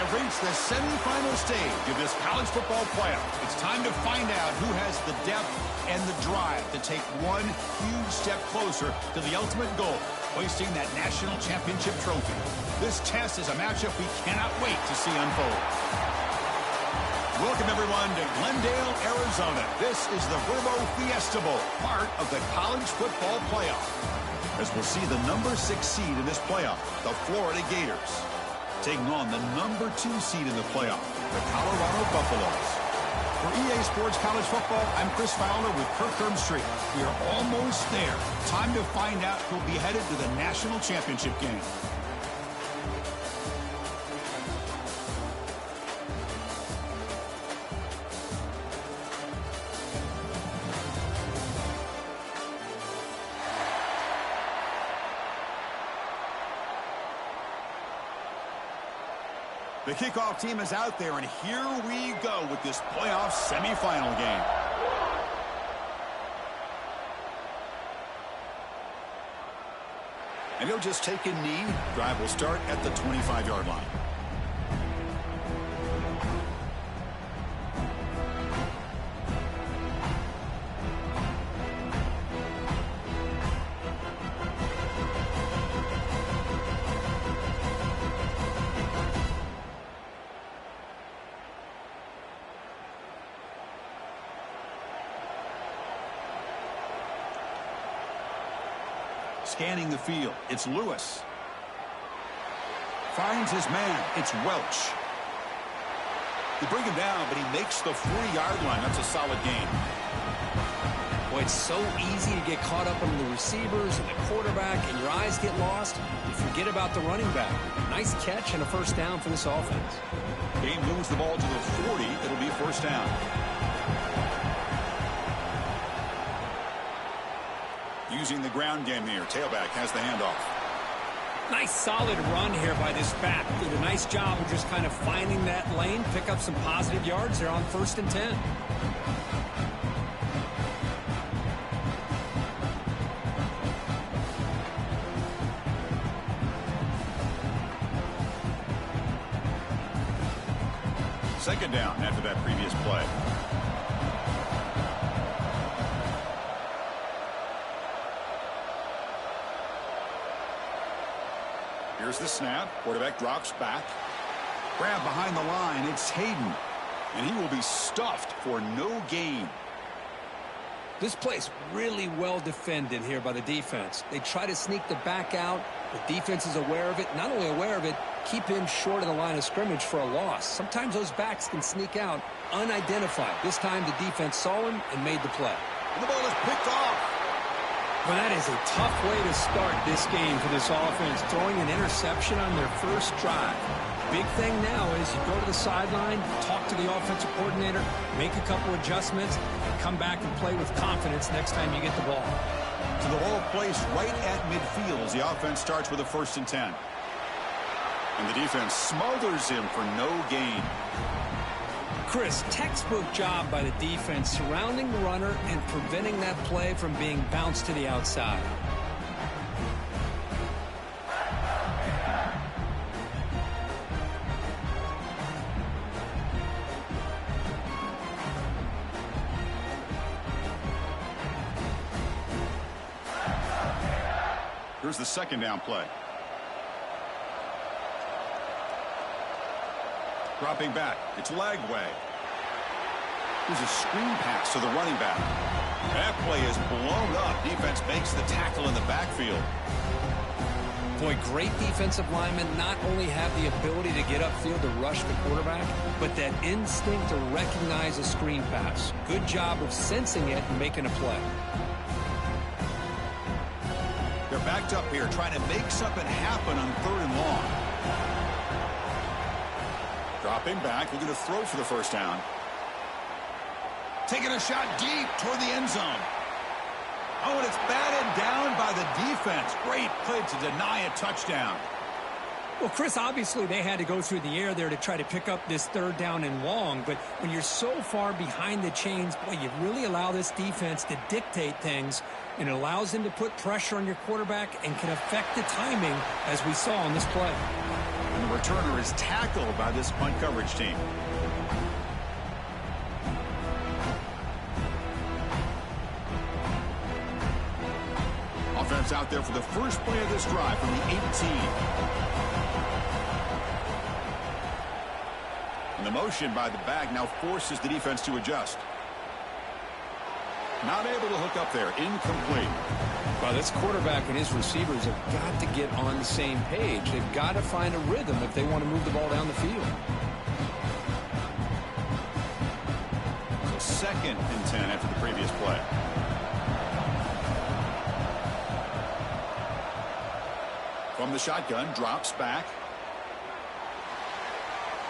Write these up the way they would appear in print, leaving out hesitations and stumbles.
have reached the semifinal stage of this college football playoff. It's time to find out who has the depth and the drive to take one huge step closer to the ultimate goal, hoisting that national championship trophy. This test is a matchup we cannot wait to see unfold. Welcome, everyone, to Glendale, Arizona. This is the Verbo Fiesta Bowl, part of the college football playoff. As we'll see the number 6 seed in this playoff, the Florida Gators, taking on the number 2 seed in the playoff, the Colorado Buffaloes. For EA Sports College Football, I'm Chris Fowler with Kirk Street. We are almost there. Time to find out who'll be headed to the national championship game. The kickoff team is out there, and here we go with this playoff semifinal game. And he'll just take a knee. Drive will start at the 25-yard line. Scanning the field, it's Lewis. Finds his man, it's Welch. They bring him down, but he makes the 40-yard line. That's a solid gain. Boy, it's so easy to get caught up on the receivers and the quarterback, and your eyes get lost. You forget about the running back. Nice catch and a first down for this offense. Game moves the ball to the 40. It'll be first down. Using the ground game here. Tailback has the handoff. Nice solid run here by this back. Did a nice job of just kind of finding that lane, pick up some positive yards there on 1st and 10. Second down after that previous play. Here's the snap. Quarterback drops back. Grab behind the line. It's Hayden. And he will be stuffed for no gain. This play's really well defended here by the defense. They try to sneak the back out. The defense is aware of it. Not only aware of it, keep him short of the line of scrimmage for a loss. Sometimes those backs can sneak out unidentified. This time the defense saw him and made the play. And the ball is picked off. Well, that is a tough way to start this game for this offense, throwing an interception on their first drive. Big thing now is you go to the sideline, talk to the offensive coordinator, make a couple adjustments, and come back and play with confidence next time you get the ball. So the ball placed right at midfield as the offense starts with a 1st and 10. And the defense smothers him for no gain. Chris, textbook job by the defense surrounding the runner and preventing that play from being bounced to the outside. Here's the second down play. Dropping back. It's Lagway. Here's a screen pass to the running back. That play is blown up. Defense makes the tackle in the backfield. Boy, great defensive linemen not only have the ability to get upfield to rush the quarterback, but that instinct to recognize a screen pass. Good job of sensing it and making a play. They're backed up here trying to make something happen on 3rd and long. Dropping back, looking to throw for the first down. Taking a shot deep toward the end zone. Oh, and it's batted down by the defense. Great play to deny a touchdown. Well, Chris, obviously they had to go through the air there to try to pick up this 3rd down and long, but when you're so far behind the chains, boy, you really allow this defense to dictate things, and it allows them to put pressure on your quarterback and can affect the timing, as we saw on this play. Number returner is tackled by this punt coverage team. Offense out there for the first play of this drive from the 18. And the motion by the back now forces the defense to adjust. Not able to hook up there. Incomplete. Well, this quarterback and his receivers have got to get on the same page. They've got to find a rhythm if they want to move the ball down the field. So 2nd and 10 after the previous play. From the shotgun, drops back.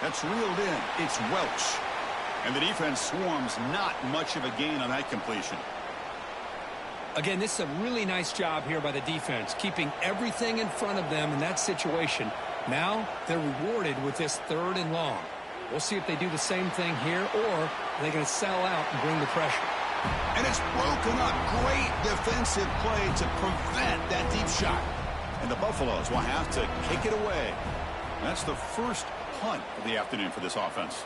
That's reeled in. It's Welch. And the defense swarms, not much of a gain on that completion. Again, this is a really nice job here by the defense, keeping everything in front of them in that situation. Now they're rewarded with this 3rd and long. We'll see if they do the same thing here, or are they going to sell out and bring the pressure. And it's broken up. Great defensive play to prevent that deep shot. And the Buffaloes will have to kick it away. That's the first punt of the afternoon for this offense.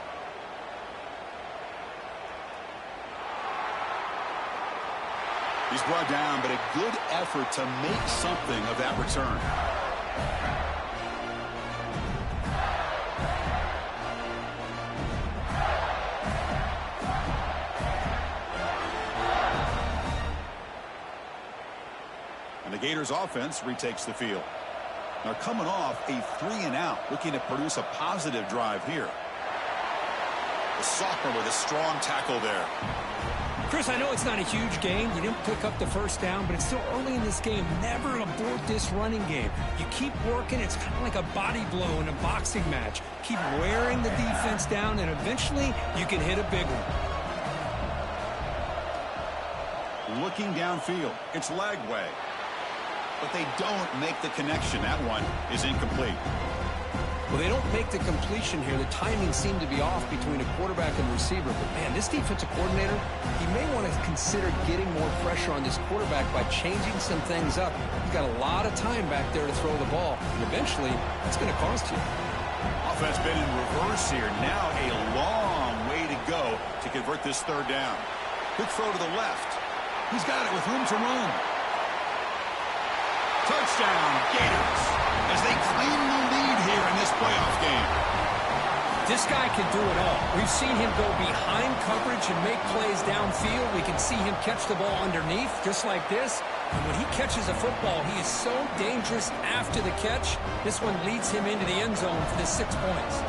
He's brought down, but a good effort to make something of that return. And the Gators offense retakes the field. They're coming off a 3-and-out, looking to produce a positive drive here. The sophomore with a strong tackle there. Chris, I know it's not a huge gain. You didn't pick up the first down, but it's still early in this game. Never abort this running game. You keep working. It's kind of like a body blow in a boxing match. Keep wearing the defense down, and eventually you can hit a big one. Looking downfield. It's Lagway. But they don't make the connection. That one is incomplete. Well, they don't make the completion here. The timing seemed to be off between a quarterback and receiver. But, man, this defensive coordinator, he may want to consider getting more pressure on this quarterback by changing some things up. He's got a lot of time back there to throw the ball. And eventually, that's going to cost you. Offense been in reverse here. Now a long way to go to convert this 3rd down. Quick throw to the left. He's got it with room to run. Touchdown, Gators, as they claim the lead here in this playoff game. This guy can do it all. We've seen him go behind coverage and make plays downfield. We can see him catch the ball underneath, just like this. And when he catches a football, he is so dangerous after the catch. This one leads him into the end zone for the 6 points.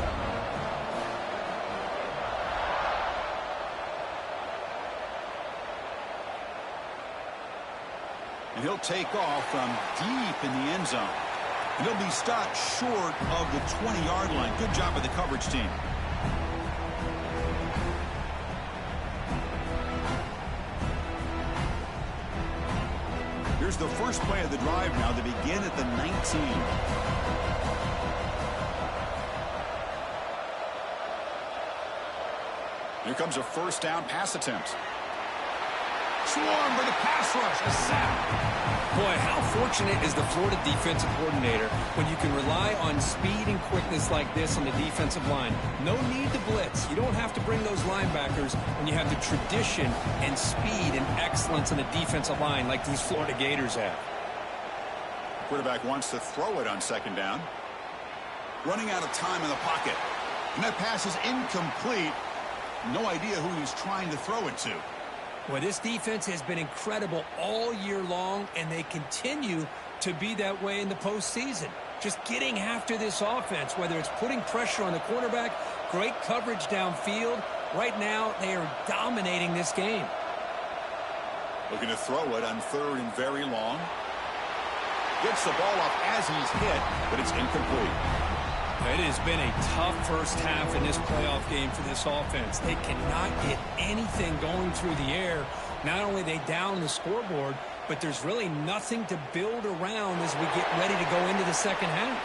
And he'll take off from deep in the end zone. And he'll be stopped short of the 20-yard line. Good job by the coverage team. Here's the first play of the drive now. They begin at the 19. Here comes a 1st down pass attempt. Swarm for the pass rush. A sack. Boy, how fortunate is the Florida defensive coordinator when you can rely on speed and quickness like this on the defensive line. No need to blitz. You don't have to bring those linebackers when you have the tradition and speed and excellence on the defensive line like these Florida Gators have. Quarterback wants to throw it on 2nd down. Running out of time in the pocket. And that pass is incomplete. No idea who he's trying to throw it to. Well, this defense has been incredible all year long, and they continue to be that way in the postseason. Just getting after this offense, whether it's putting pressure on the quarterback, great coverage downfield. Right now, they are dominating this game. Looking to throw it on 3rd and very long. Gets the ball up as he's hit, but it's incomplete. It has been a tough first half in this playoff game for this offense. They cannot get anything going through the air. Not only are they down the scoreboard, but there's really nothing to build around as we get ready to go into the second half.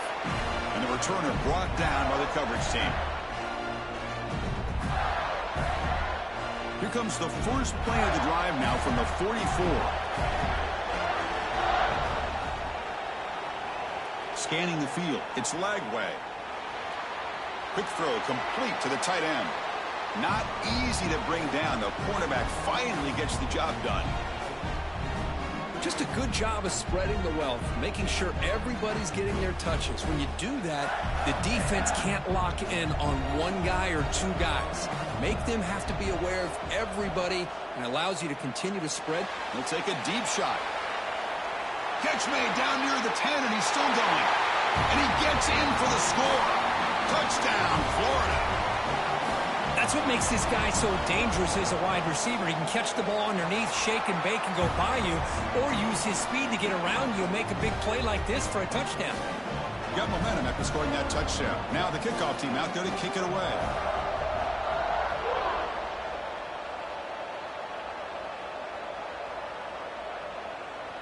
And the returner brought down by the coverage team. Here comes the first play of the drive now from the 44. Scanning the field. It's Lagway. Quick throw complete to the tight end. Not easy to bring down. The cornerback finally gets the job done. Just a good job of spreading the wealth, making sure everybody's getting their touches. When you do that, the defense can't lock in on one guy or two guys. Make them have to be aware of everybody and allows you to continue to spread. He'll take a deep shot. Catch made down near the 10, and he's still going. And he gets in for the score. Touchdown, Florida. That's what makes this guy so dangerous as a wide receiver. He can catch the ball underneath, shake and bake, and go by you, or use his speed to get around you and make a big play like this for a touchdown. Got momentum after scoring that touchdown. Now the kickoff team out there to kick it away.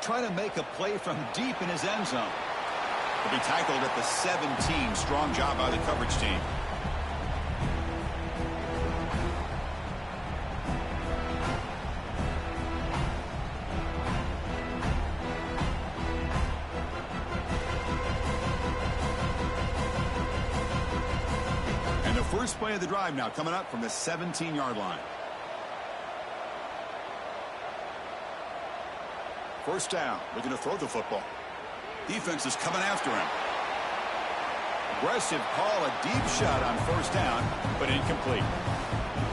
Trying to make a play from deep in his end zone. He'll be tackled at the 17. Strong job by the coverage team. And the first play of the drive now coming up from the 17-yard line. First down, looking to throw the football. Defense is coming after him. Aggressive call, a deep shot on first down, but incomplete.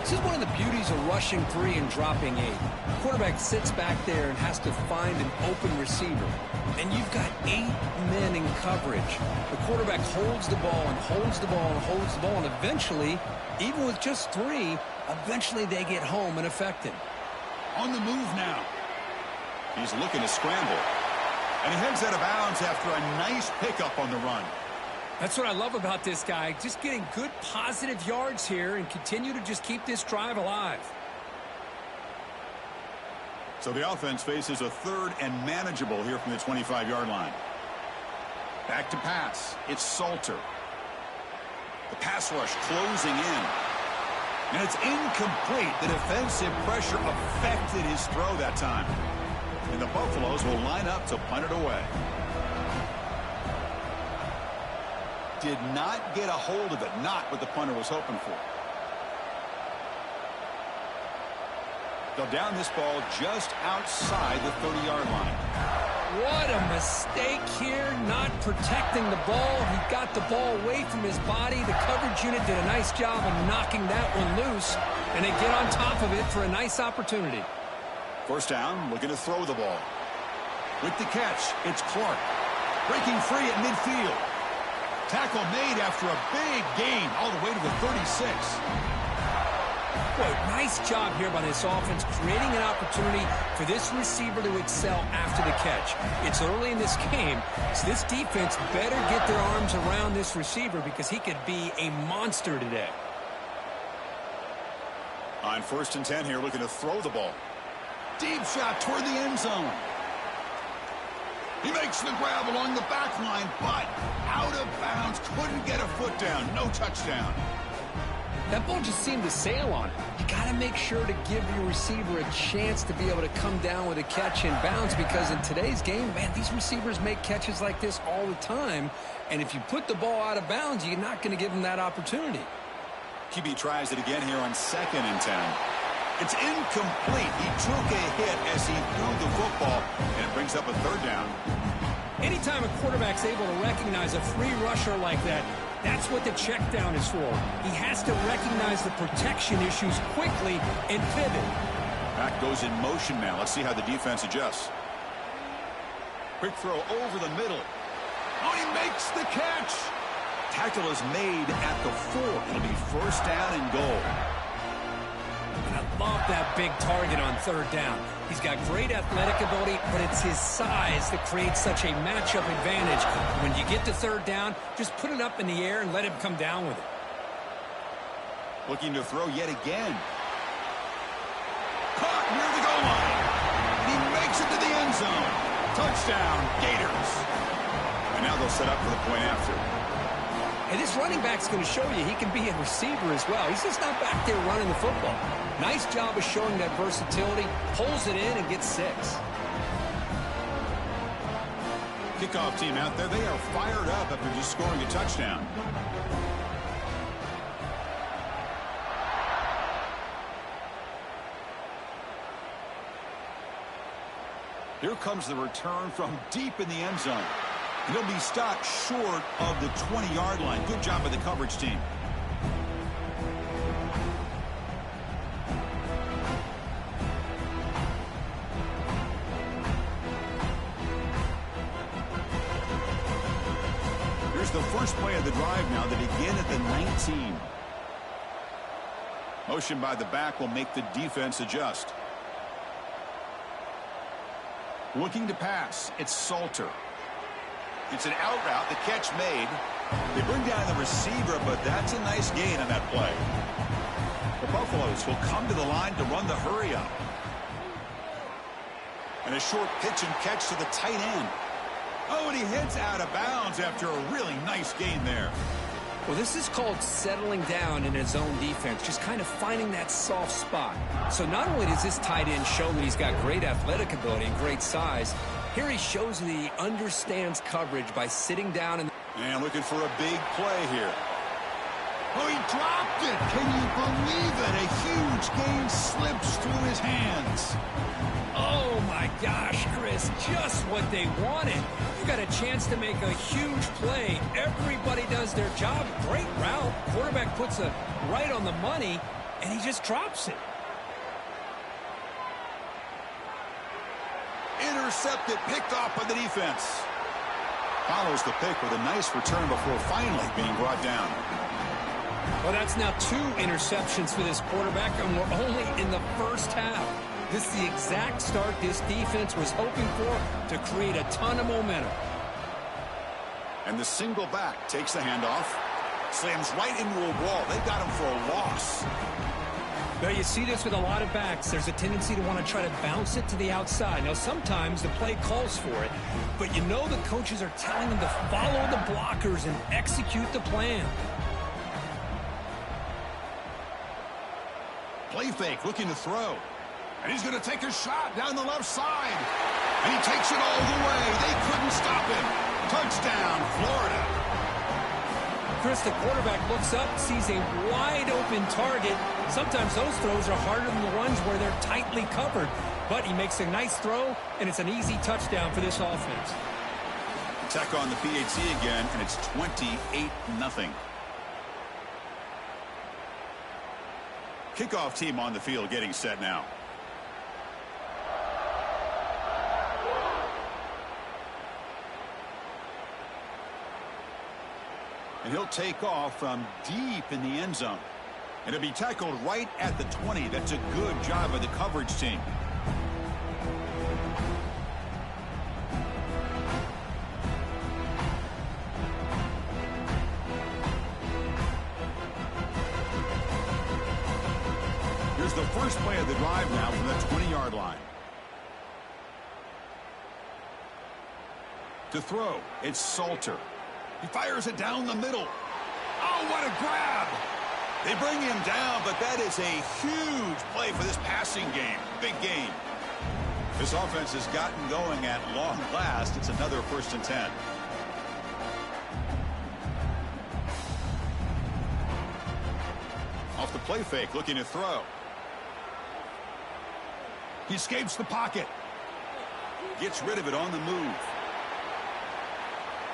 This is one of the beauties of rushing 3 and dropping 8. The quarterback sits back there and has to find an open receiver. And you've got 8 men in coverage. The quarterback holds the ball and holds the ball and holds the ball, and eventually, even with just 3, eventually they get home and affect him. On the move now. He's looking to scramble. And he heads out of bounds after a nice pickup on the run. That's what I love about this guy. Just getting good positive yards here and continue to just keep this drive alive. So the offense faces a third and manageable here from the 25-yard line. Back to pass. It's Salter. The pass rush closing in. And it's incomplete. The defensive pressure affected his throw that time. And the Buffaloes will line up to punt it away. Did not get a hold of it. Not what the punter was hoping for. They'll down this ball just outside the 30-yard line. What a mistake here, not protecting the ball. He got the ball away from his body. The coverage unit did a nice job of knocking that one loose. And they get on top of it for a nice opportunity. First down, looking to throw the ball. With the catch, it's Clark. Breaking free at midfield. Tackle made after a big gain all the way to the 36. Boy, nice job here by this offense, creating an opportunity for this receiver to excel after the catch. It's early in this game, so this defense better get their arms around this receiver because he could be a monster today. On 1st and 10 here, looking to throw the ball. Deep shot toward the end zone. He makes the grab along the back line, but out of bounds. Couldn't get a foot down. No touchdown. That ball just seemed to sail on it. You got to make sure to give your receiver a chance to be able to come down with a catch in bounds because in today's game, man, these receivers make catches like this all the time. And if you put the ball out of bounds, you're not going to give them that opportunity. QB tries it again here on 2nd and 10. It's incomplete. He took a hit as he threw the football, and it brings up a 3rd down. Anytime a quarterback's able to recognize a free rusher like that, that's what the check down is for. He has to recognize the protection issues quickly and pivot. Back goes in motion now. Let's see how the defense adjusts. Quick throw over the middle. Oh, he makes the catch. Tackle is made at the 4. It'll be 1st down and goal. And I love that big target on 3rd down. He's got great athletic ability, but it's his size that creates such a matchup advantage. When you get to 3rd down, just put it up in the air and let him come down with it. Looking to throw yet again. Caught near the goal line. And he makes it to the end zone. Touchdown, Gators. And now they'll set up for the point after. And this running back's going to show you he can be a receiver as well. He's just not back there running the football. Nice job of showing that versatility. Pulls it in and gets 6. Kickoff team out there. They are fired up after just scoring a touchdown. Here comes the return from deep in the end zone. And he'll be stopped short of the 20-yard line. Good job by the coverage team. Here's the first play of the drive now. They begin at the 19. Motion by the back will make the defense adjust. Looking to pass. It's Salter. It's an out route. The catch made. They bring down the receiver, but that's a nice gain on that play. The Buffaloes will come to the line to run the hurry up. And a short pitch and catch to the tight end. Oh, and he heads out of bounds after a really nice gain there. Well, this is called settling down in his own defense, just kind of finding that soft spot. So not only does this tight end show that he's got great athletic ability and great size, here he shows that he understands coverage by sitting down and looking for a big play here. Oh, he dropped it. Can you believe it? A huge gain slips through his hands. Oh, my gosh, Chris, just what they wanted. You got a chance to make a huge play. Everybody does their job. Great route. Quarterback puts it right on the money, and he just drops it. Intercepted, picked off by the defense. Follows the pick with a nice return before finally being brought down. Well, that's now 2 interceptions for this quarterback, and we're only in the first half. This is the exact start this defense was hoping for to create a ton of momentum. And the single back takes the handoff. Slams right into a wall. They got him for a loss. Well, you see this with a lot of backs. There's a tendency to want to try to bounce it to the outside. Now, sometimes the play calls for it, but you know the coaches are telling them to follow the blockers and execute the plan. Play fake, looking to throw. And he's going to take a shot down the left side. And he takes it all the way. They couldn't stop him. Touchdown, Florida. Chris, the quarterback looks up, sees a wide-open target. Sometimes those throws are harder than the ones where they're tightly covered. But he makes a nice throw, and it's an easy touchdown for this offense. Tech on the PAT again, and it's 28-0. Kickoff team on the field getting set now. And he'll take off from deep in the end zone. And it'll be tackled right at the 20. That's a good job by the coverage team. Here's the first play of the drive now from the 20-yard line. To throw, it's Salter. He fires it down the middle. Oh, what a grab! They bring him down, but that is a huge play for this passing game. Big game. This offense has gotten going at long last. It's another 1st and 10. Off the play fake, looking to throw. He escapes the pocket. Gets rid of it on the move.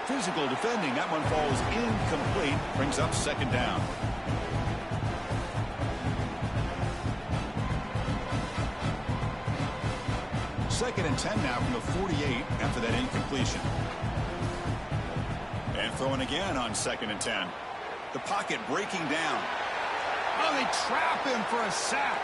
Physical defending. That one falls incomplete. Brings up 2nd down. Second and 10 now from the 48 after that incompletion. And throwing again on 2nd and 10. The pocket breaking down. Oh, they trap him for a sack.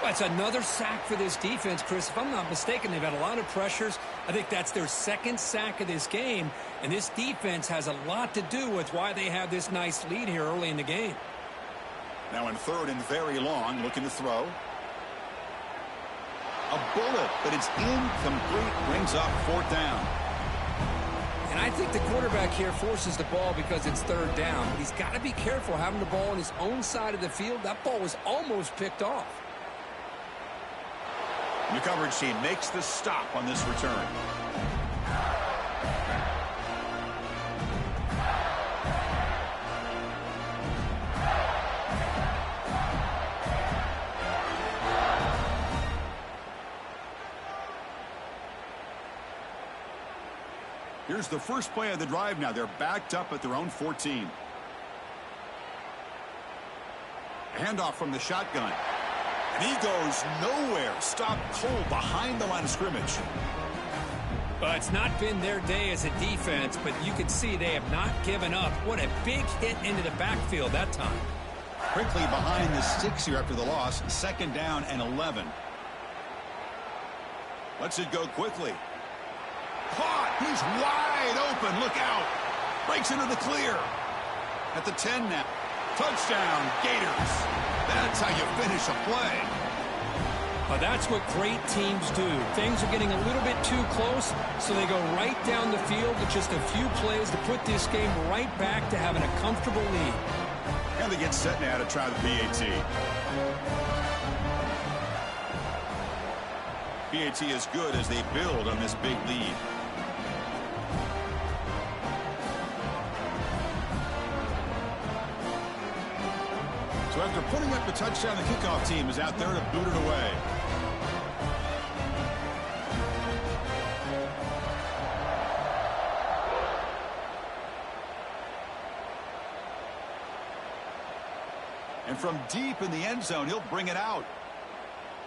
That's another sack for this defense, Chris. If I'm not mistaken, they've had a lot of pressures. I think that's their 2nd sack of this game. And this defense has a lot to do with why they have this nice lead here early in the game. Now in 3rd and very long, looking to throw. A bullet, but it's incomplete. Brings up 4th down. And I think the quarterback here forces the ball because it's 3rd down. But he's got to be careful having the ball on his own side of the field. That ball was almost picked off. The coverage team makes the stop on this return. Here's the first play of the drive now. They're backed up at their own 14. A handoff from the shotgun. And he goes nowhere. Stopped cold behind the line of scrimmage. Well, it's not been their day as a defense, but you can see they have not given up. What a big hit into the backfield that time. Quickly behind the sticks here after the loss. 2nd down and 11. Lets it go quickly. Caught. He's wide open. Look out. Breaks into the clear. At the 10 now. Touchdown, Gators. That's how you finish a play. Well, that's what great teams do. Things are getting a little bit too close, so they go right down the field with just a few plays to put this game right back to having a comfortable lead. And they get set now to try the PAT. PAT is good as they build on this big lead. So after putting up the touchdown, the kickoff team is out there to boot it away. And from deep in the end zone, he'll bring it out.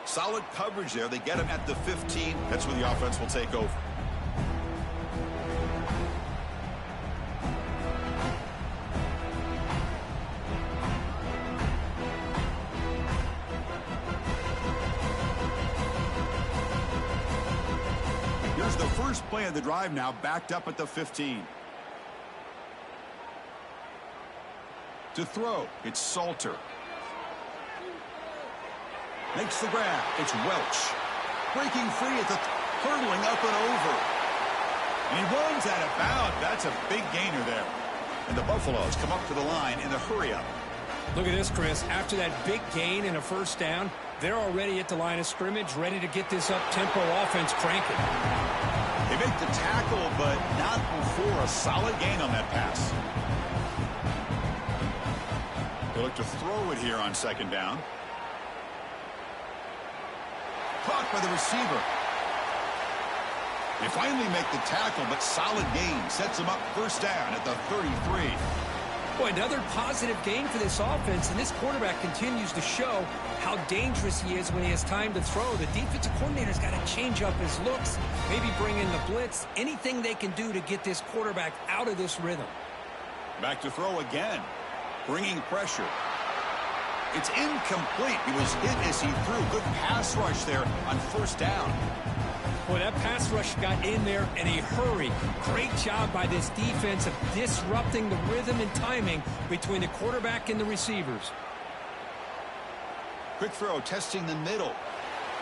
Solid coverage there. They get him at the 15. That's where the offense will take over. Here's the first play of the drive now, backed up at the 15. To throw, it's Salter. Makes the grab. It's Welch. Breaking free at the hurdling up and over. And he runs out of bounds. That's a big gainer there. And the Buffaloes come up to the line in the hurry-up. Look at this, Chris. After that big gain and a first down, they're already at the line of scrimmage, ready to get this up-tempo offense cranking. They make the tackle, but not before a solid gain on that pass. They look to throw it here on 2nd down. Caught by the receiver. They finally make the tackle, but solid gain sets them up 1st down at the 33. Boy, another positive gain for this offense, and this quarterback continues to show how dangerous he is when he has time to throw. The defensive coordinator's got to change up his looks, maybe bring in the blitz, anything they can do to get this quarterback out of this rhythm. Back to throw again, bringing pressure. It's incomplete. He was hit as he threw. Good pass rush there on 1st down. Boy, that pass rush got in there in a hurry. Great job by this defense of disrupting the rhythm and timing between the quarterback and the receivers. Quick throw, testing the middle.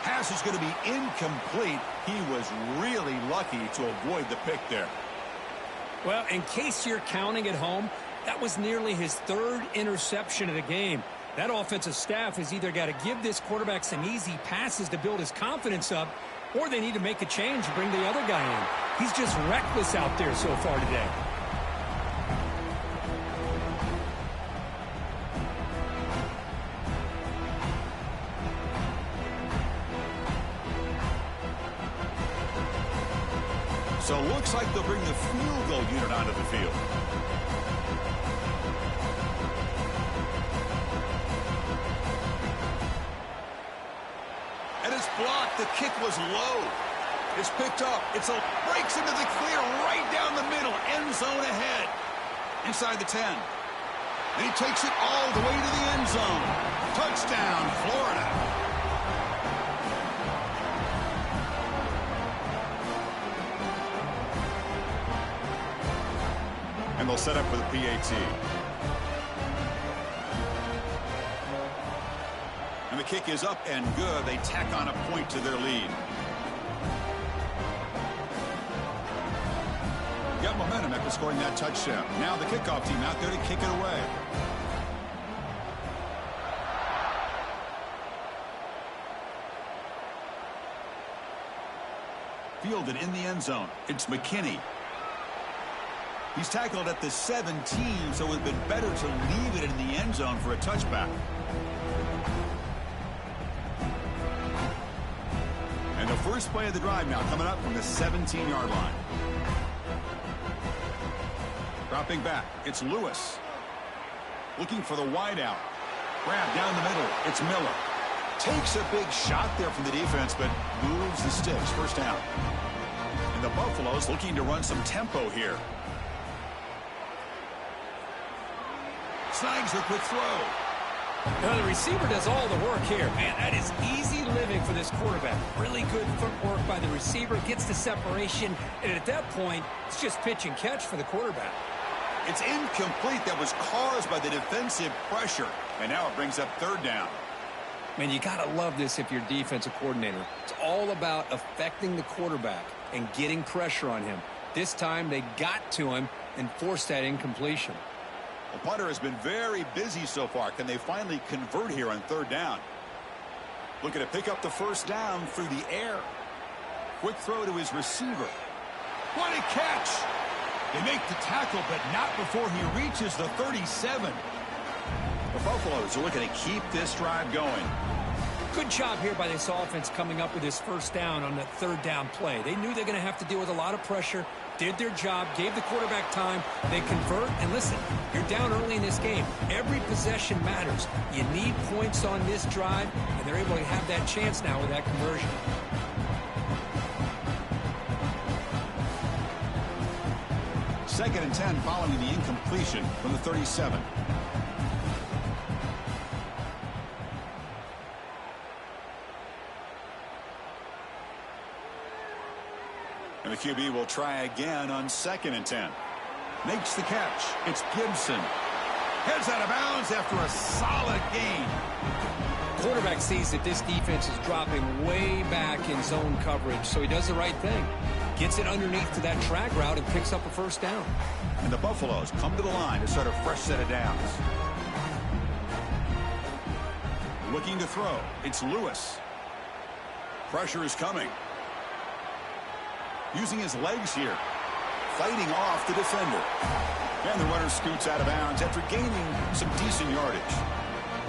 Pass is going to be incomplete. He was really lucky to avoid the pick there. Well, in case you're counting at home, that was nearly his 3rd interception of the game. That offensive staff has either got to give this quarterback some easy passes to build his confidence up, or they need to make a change and bring the other guy in. He's just reckless out there so far today. So looks like they'll bring the field goal unit onto the field. And it's blocked. The kick was low. It's picked up. Breaks into the clear right down the middle. End zone ahead. Inside the 10. And he takes it all the way to the end zone. Touchdown, Florida. And they'll set up for the PAT. And the kick is up and good. They tack on a point to their lead. Got momentum after scoring that touchdown. Now the kickoff team out there to kick it away. Fielded in the end zone. It's McKinney. He's tackled at the 17, so it would have been better to leave it in the end zone for a touchback. And the first play of the drive now coming up from the 17-yard line. Dropping back, it's Lewis. Looking for the wide out. Grab down the middle, it's Miller. Takes a big shot there from the defense, but moves the sticks. First down. And the Buffaloes looking to run some tempo here. Snags the quick throw. Now the receiver does all the work here. Man, that is easy living for this quarterback. Really good footwork by the receiver. Gets the separation. And at that point, it's just pitch and catch for the quarterback. It's incomplete. That was caused by the defensive pressure. And now it brings up third down. Man, you got to love this if you're defensive coordinator. It's all about affecting the quarterback and getting pressure on him. This time they got to him and forced that incompletion. The punter has been very busy so far. Can they finally convert here on third down? Looking to pick up the first down through the air. Quick throw to his receiver. What a catch! They make the tackle, but not before he reaches the 37. The Buffaloes are looking to keep this drive going. Good job here by this offense coming up with this first down on that third down play. They knew they're going to have to deal with a lot of pressure, did their job, gave the quarterback time, they convert, and listen, you're down early in this game. Every possession matters. You need points on this drive, and they're able to have that chance now with that conversion. Second and 10 following the incompletion from the 37. And the QB will try again on second and 10. Makes the catch. It's Gibson. Heads out of bounds after a solid gain. Quarterback sees that this defense is dropping way back in zone coverage, so he does the right thing. Gets it underneath to that drag route and picks up a first down. And the Buffaloes come to the line to start a fresh set of downs. Looking to throw. It's Lewis. Pressure is coming. Using his legs here. Fighting off the defender. And the runner scoots out of bounds after gaining some decent yardage.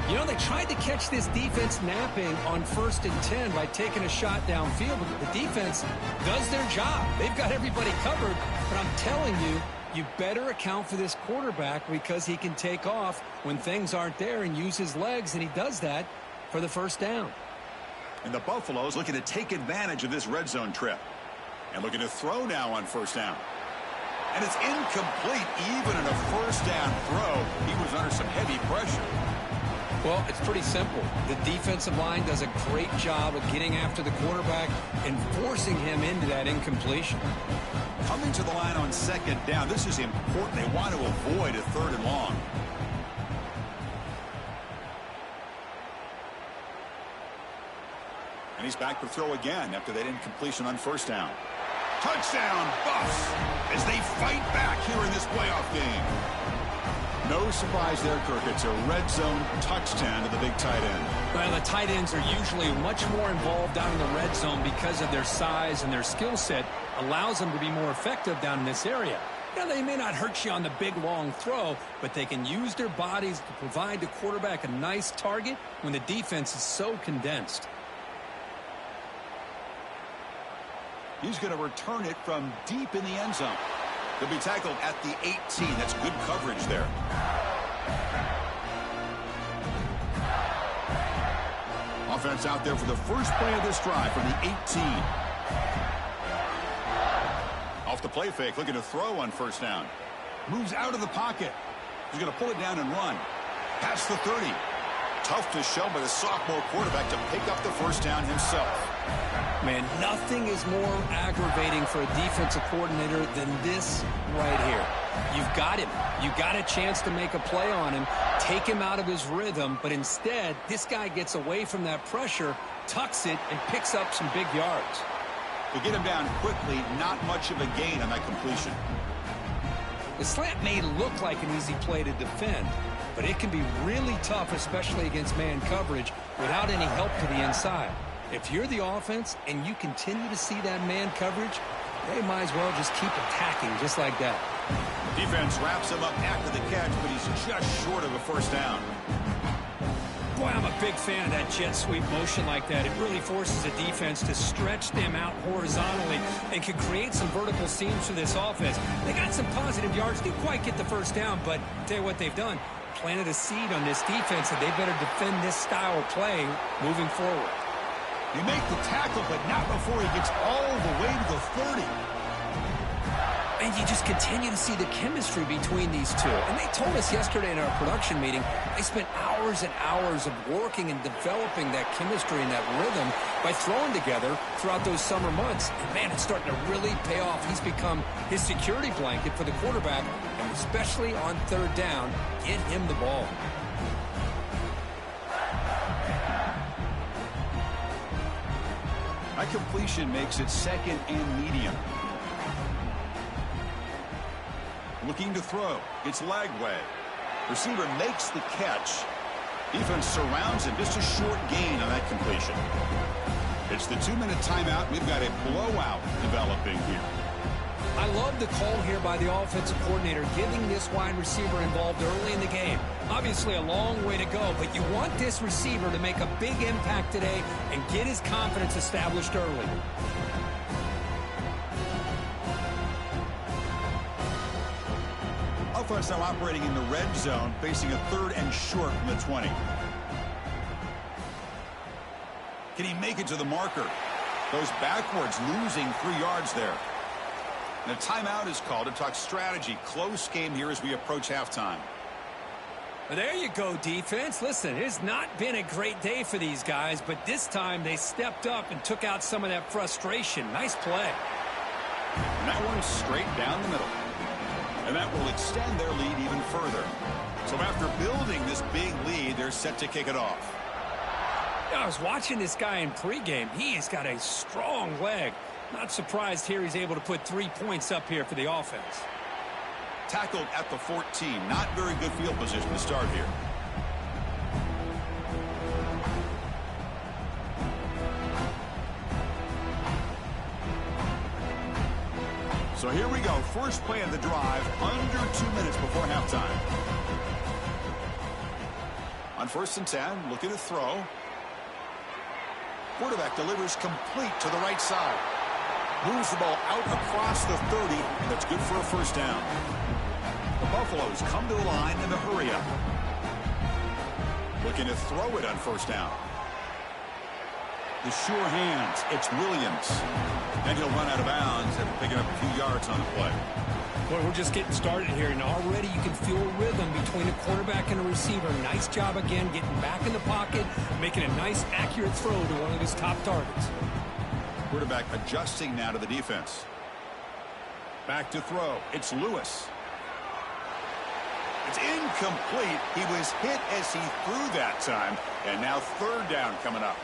You know, they tried to catch this defense napping on 1st and 10 by taking a shot downfield, but the defense does their job. They've got everybody covered, but I'm telling you, you better account for this quarterback because he can take off when things aren't there and use his legs, and he does that for the first down. And the Buffaloes looking to take advantage of this red zone trip. And looking to throw now on first down. And it's incomplete even in a first down throw. He was under some heavy pressure. Well, it's pretty simple. The defensive line does a great job of getting after the quarterback and forcing him into that incompletion. Coming to the line on second down. This is important. They want to avoid a third and long. And he's back to throw again after that incompletion on first down. Touchdown, Buffs, as they fight back here in this playoff game. No surprise there, Kirk. It's a red zone touchdown to the big tight end. Well, the tight ends are usually much more involved down in the red zone because of their size and their skill set allows them to be more effective down in this area. Now, they may not hurt you on the big, long throw, but they can use their bodies to provide the quarterback a nice target when the defense is so condensed. He's going to return it from deep in the end zone. He'll be tackled at the 18. That's good coverage there. Offense out there for the first play of this drive from the 18. Off the play fake, looking to throw on first down. Moves out of the pocket. He's going to pull it down and run. Past the 30. Tough to show by the sophomore quarterback to pick up the first down himself. Man, nothing is more aggravating for a defensive coordinator than this right here. You've got him. You got a chance to make a play on him, take him out of his rhythm, but instead, this guy gets away from that pressure, tucks it, and picks up some big yards. To get him down quickly, not much of a gain on that completion. The slant may look like an easy play to defend, but it can be really tough, especially against man coverage, without any help to the inside. If you're the offense and you continue to see that man coverage, they might as well just keep attacking just like that. Defense wraps him up after the catch, but he's just short of a first down. Boy, I'm a big fan of that jet sweep motion like that. It really forces a defense to stretch them out horizontally and can create some vertical seams for this offense. They got some positive yards. Didn't quite get the first down, but I'll tell you what they've done. Planted a seed on this defense, and they better defend this style of play moving forward. They make the tackle, but not before he gets all the way to the 30. And you just continue to see the chemistry between these two. And they told us yesterday in our production meeting, they spent hours and hours of working and developing that chemistry and that rhythm by throwing together throughout those summer months. And, man, it's starting to really pay off. He's become his security blanket for the quarterback, and especially on third down, get him the ball. That completion makes it second and medium. Looking to throw. It's Lagway. Receiver makes the catch. Defense surrounds him. Just a short gain on that completion. It's the 2-minute timeout. We've got a blowout developing here. I love the call here by the offensive coordinator, getting this wide receiver involved early in the game. Obviously a long way to go, but you want this receiver to make a big impact today and get his confidence established early. Offense now operating in the red zone, facing a 3rd and short from the 20. Can he make it to the marker? Goes backwards, losing 3 yards there. And a timeout is called to talk strategy. Close game here as we approach halftime. Well, there you go, defense. Listen, it's not been a great day for these guys, but this time they stepped up and took out some of that frustration. Nice play. And that one is straight down the middle. And that will extend their lead even further. So after building this big lead, they're set to kick it off. I was watching this guy in pregame. He has got a strong leg. Not surprised here he's able to put 3 points up here for the offense. Tackled at the 14. Not very good field position to start here. So here we go. First play of the drive, under 2 minutes before halftime. On 1st and 10, looking to throw. Quarterback delivers complete to the right side. Moves the ball out across the 30, and that's good for a first down. The Buffaloes come to the line in a hurry up. Looking to throw it on 1st down. The sure hands, it's Williams. And he'll run out of bounds after picking up a few yards on the play. Boy, we're just getting started here, and already you can feel a rhythm between a quarterback and a receiver. Nice job again getting back in the pocket, making a nice, accurate throw to one of his top targets. Quarterback adjusting now to the defense. Back to throw. It's Lewis. It's incomplete. He was hit as he threw that time, and now 3rd down coming up.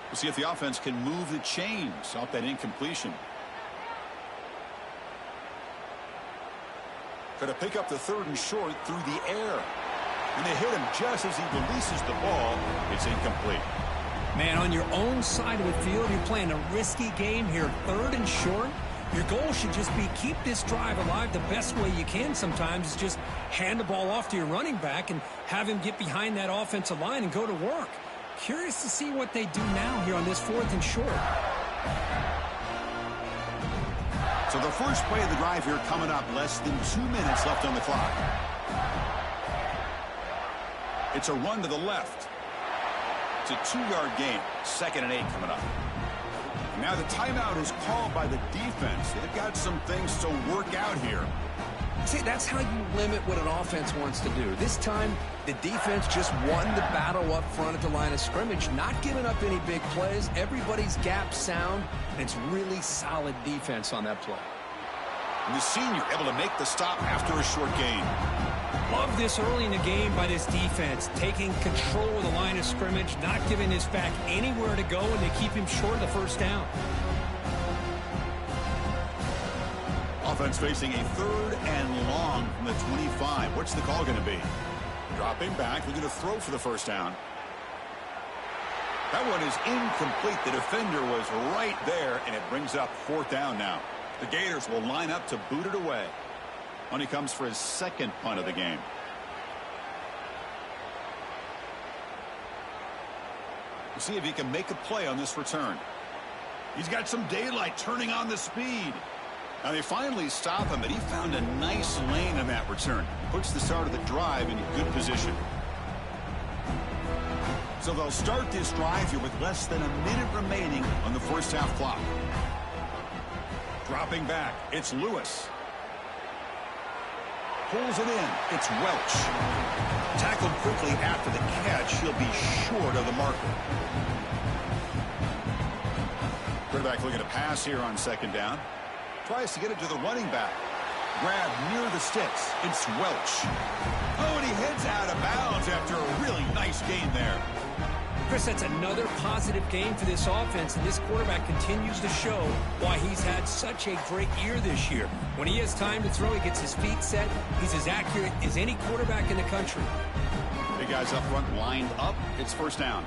We'll see if the offense can move the chains off that incompletion. Try to pick up the 3rd and short through the air. And they hit him just as he releases the ball. It's incomplete. Man, on your own side of the field, you're playing a risky game here. 3rd and short. Your goal should just be keep this drive alive the best way you can sometimes is just hand the ball off to your running back and have him get behind that offensive line and go to work. Curious to see what they do now here on this 4th and short. So the first play of the drive here coming up, less than 2 minutes left on the clock. It's a run to the left. It's a 2-yard gain. 2nd and 8 coming up. Now the timeout is called by the defense. They've got some things to work out here. See, that's how you limit what an offense wants to do. This time, the defense just won the battle up front at the line of scrimmage, not giving up any big plays. Everybody's gap sound, and it's really solid defense on that play. And the senior able to make the stop after a short gain. Love this early in the game by this defense, taking control of the line of scrimmage, not giving this back anywhere to go, and they keep him short of the first down. Offense facing a 3rd and long from the 25. What's the call going to be? Dropping back, looking to throw for the first down. That one is incomplete. The defender was right there, and it brings up 4th down now. The Gators will line up to boot it away. On he comes for his second punt of the game. We'll see if he can make a play on this return. He's got some daylight, turning on the speed. Now they finally stop him, but he found a nice lane in that return. Puts the start of the drive in good position. So they'll start this drive here with less than a minute remaining on the first half clock. Dropping back, it's Lewis. Pulls it in, it's Welch. Tackled quickly after the catch, he'll be short of the marker. Quarterback looking to pass here on second down. Tries to get it to the running back. Grab near the sticks. It's Welch. Oh, and he heads out of bounds after a really nice gain there. Chris, that's another positive game for this offense, and this quarterback continues to show why he's had such a great year this year. When he has time to throw, he gets his feet set. He's as accurate as any quarterback in the country. Big guys up front lined up. It's first down.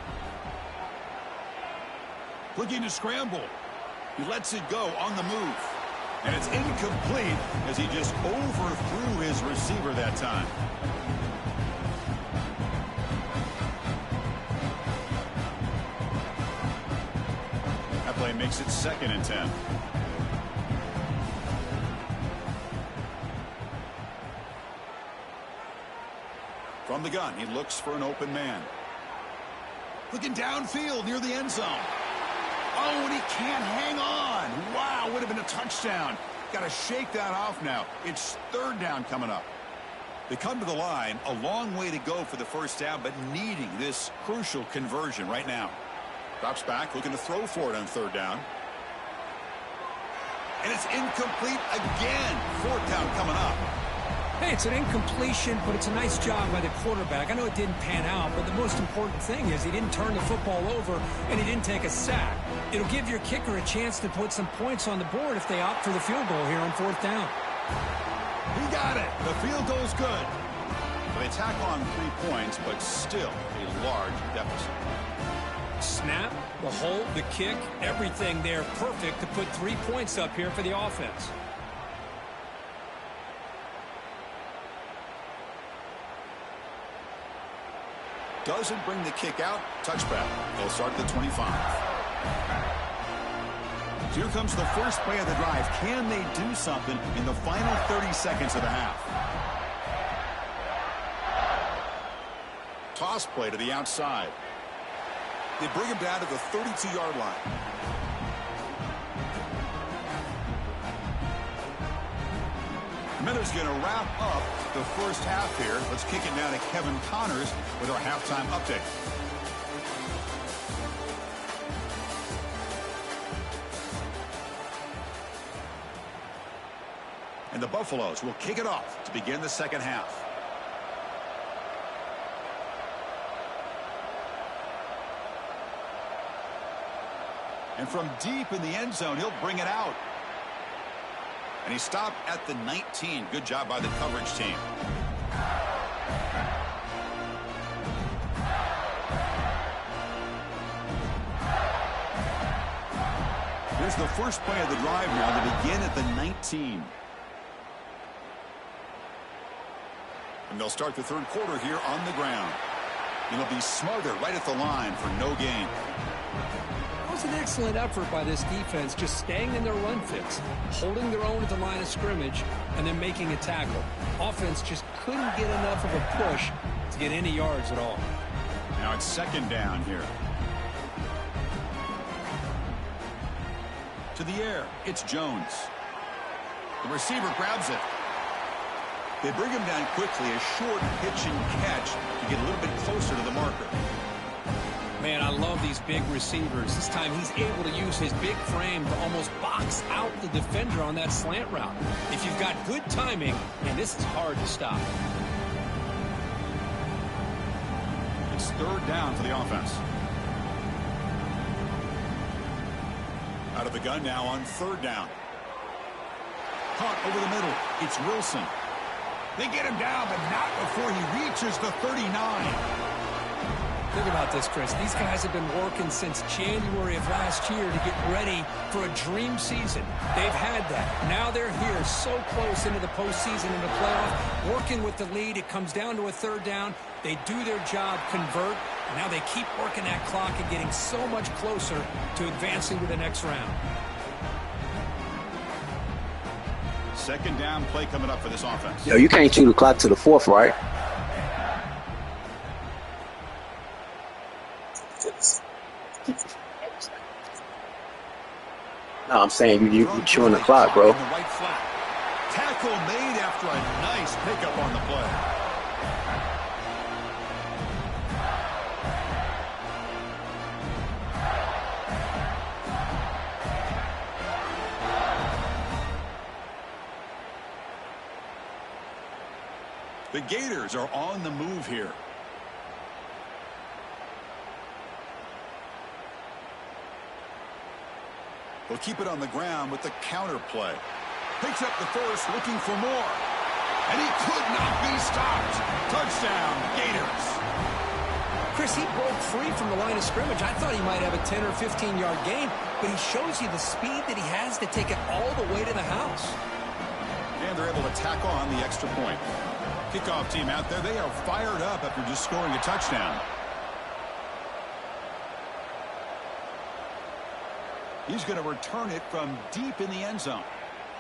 Looking to scramble. He lets it go on the move. And it's incomplete as he just overthrew his receiver that time. That play makes it 2nd and 10. From the gun, he looks for an open man. Looking downfield near the end zone. Oh, and he can't hang on. Wow, would have been a touchdown. Got to shake that off now. It's 3rd down coming up. They come to the line, a long way to go for the first down, but needing this crucial conversion right now. Drops back, looking to throw for it on 3rd down. And it's incomplete again. 4th down coming up. Hey, it's an incompletion, but it's a nice job by the quarterback. I know it didn't pan out, but the most important thing is he didn't turn the football over and he didn't take a sack. It'll give your kicker a chance to put some points on the board if they opt for the field goal here on 4th down. He got it. The field goal's good. So they tack on 3 points, but still a large deficit. Snap, the hold, the kick, everything there perfect to put 3 points up here for the offense. Doesn't bring the kick out. Touchback. They'll start at the 25. So here comes the first play of the drive. Can they do something in the final 30 seconds of the half? Toss play to the outside. They bring him down to the 32-yard line. Miller's going to wrap up the first half here. Let's kick it down to Kevin Connors with our halftime update. And the Buffaloes will kick it off to begin the second half. And from deep in the end zone, he'll bring it out. And he stopped at the 19. Good job by the coverage team. Here's the first play of the drive now to begin at the 19. And they'll start the 3rd quarter here on the ground. It'll be smothered right at the line for no gain. It was an excellent effort by this defense, just staying in their run fits, holding their own at the line of scrimmage, and then making a tackle. Offense just couldn't get enough of a push to get any yards at all. Now it's 2nd down here. To the air, it's Jones. The receiver grabs it. They bring him down quickly, a short pitch and catch to get a little bit closer to the marker. Man, I love these big receivers. This time he's able to use his big frame to almost box out the defender on that slant route. If you've got good timing, man, this is hard to stop. It's 3rd down for the offense. Out of the gun now on 3rd down. Caught over the middle. It's Wilson. They get him down, but not before he reaches the 39. Think about this, Chris. These guys have been working since January of last year to get ready for a dream season. They've had that. Now they're here so close into the postseason and the playoff, working with the lead. It comes down to a third down. They do their job, convert, and now they keep working that clock and getting so much closer to advancing to the next round. Second down play coming up for this offense. Yo, you can't chew the clock to the fourth, right? No, I'm saying you chewing the clock, bro. Right flat. Tackle made after a nice pickup on the play. The Gators are on the move here. They'll keep it on the ground with the counter play. Picks up the first, looking for more. And he could not be stopped. Touchdown, Gators. Chris, he broke free from the line of scrimmage. I thought he might have a 10 or 15-yard gain, but he shows you the speed that he has to take it all the way to the house. And they're able to tack on the extra point. Kickoff team out there, they are fired up after just scoring a touchdown. He's going to return it from deep in the end zone.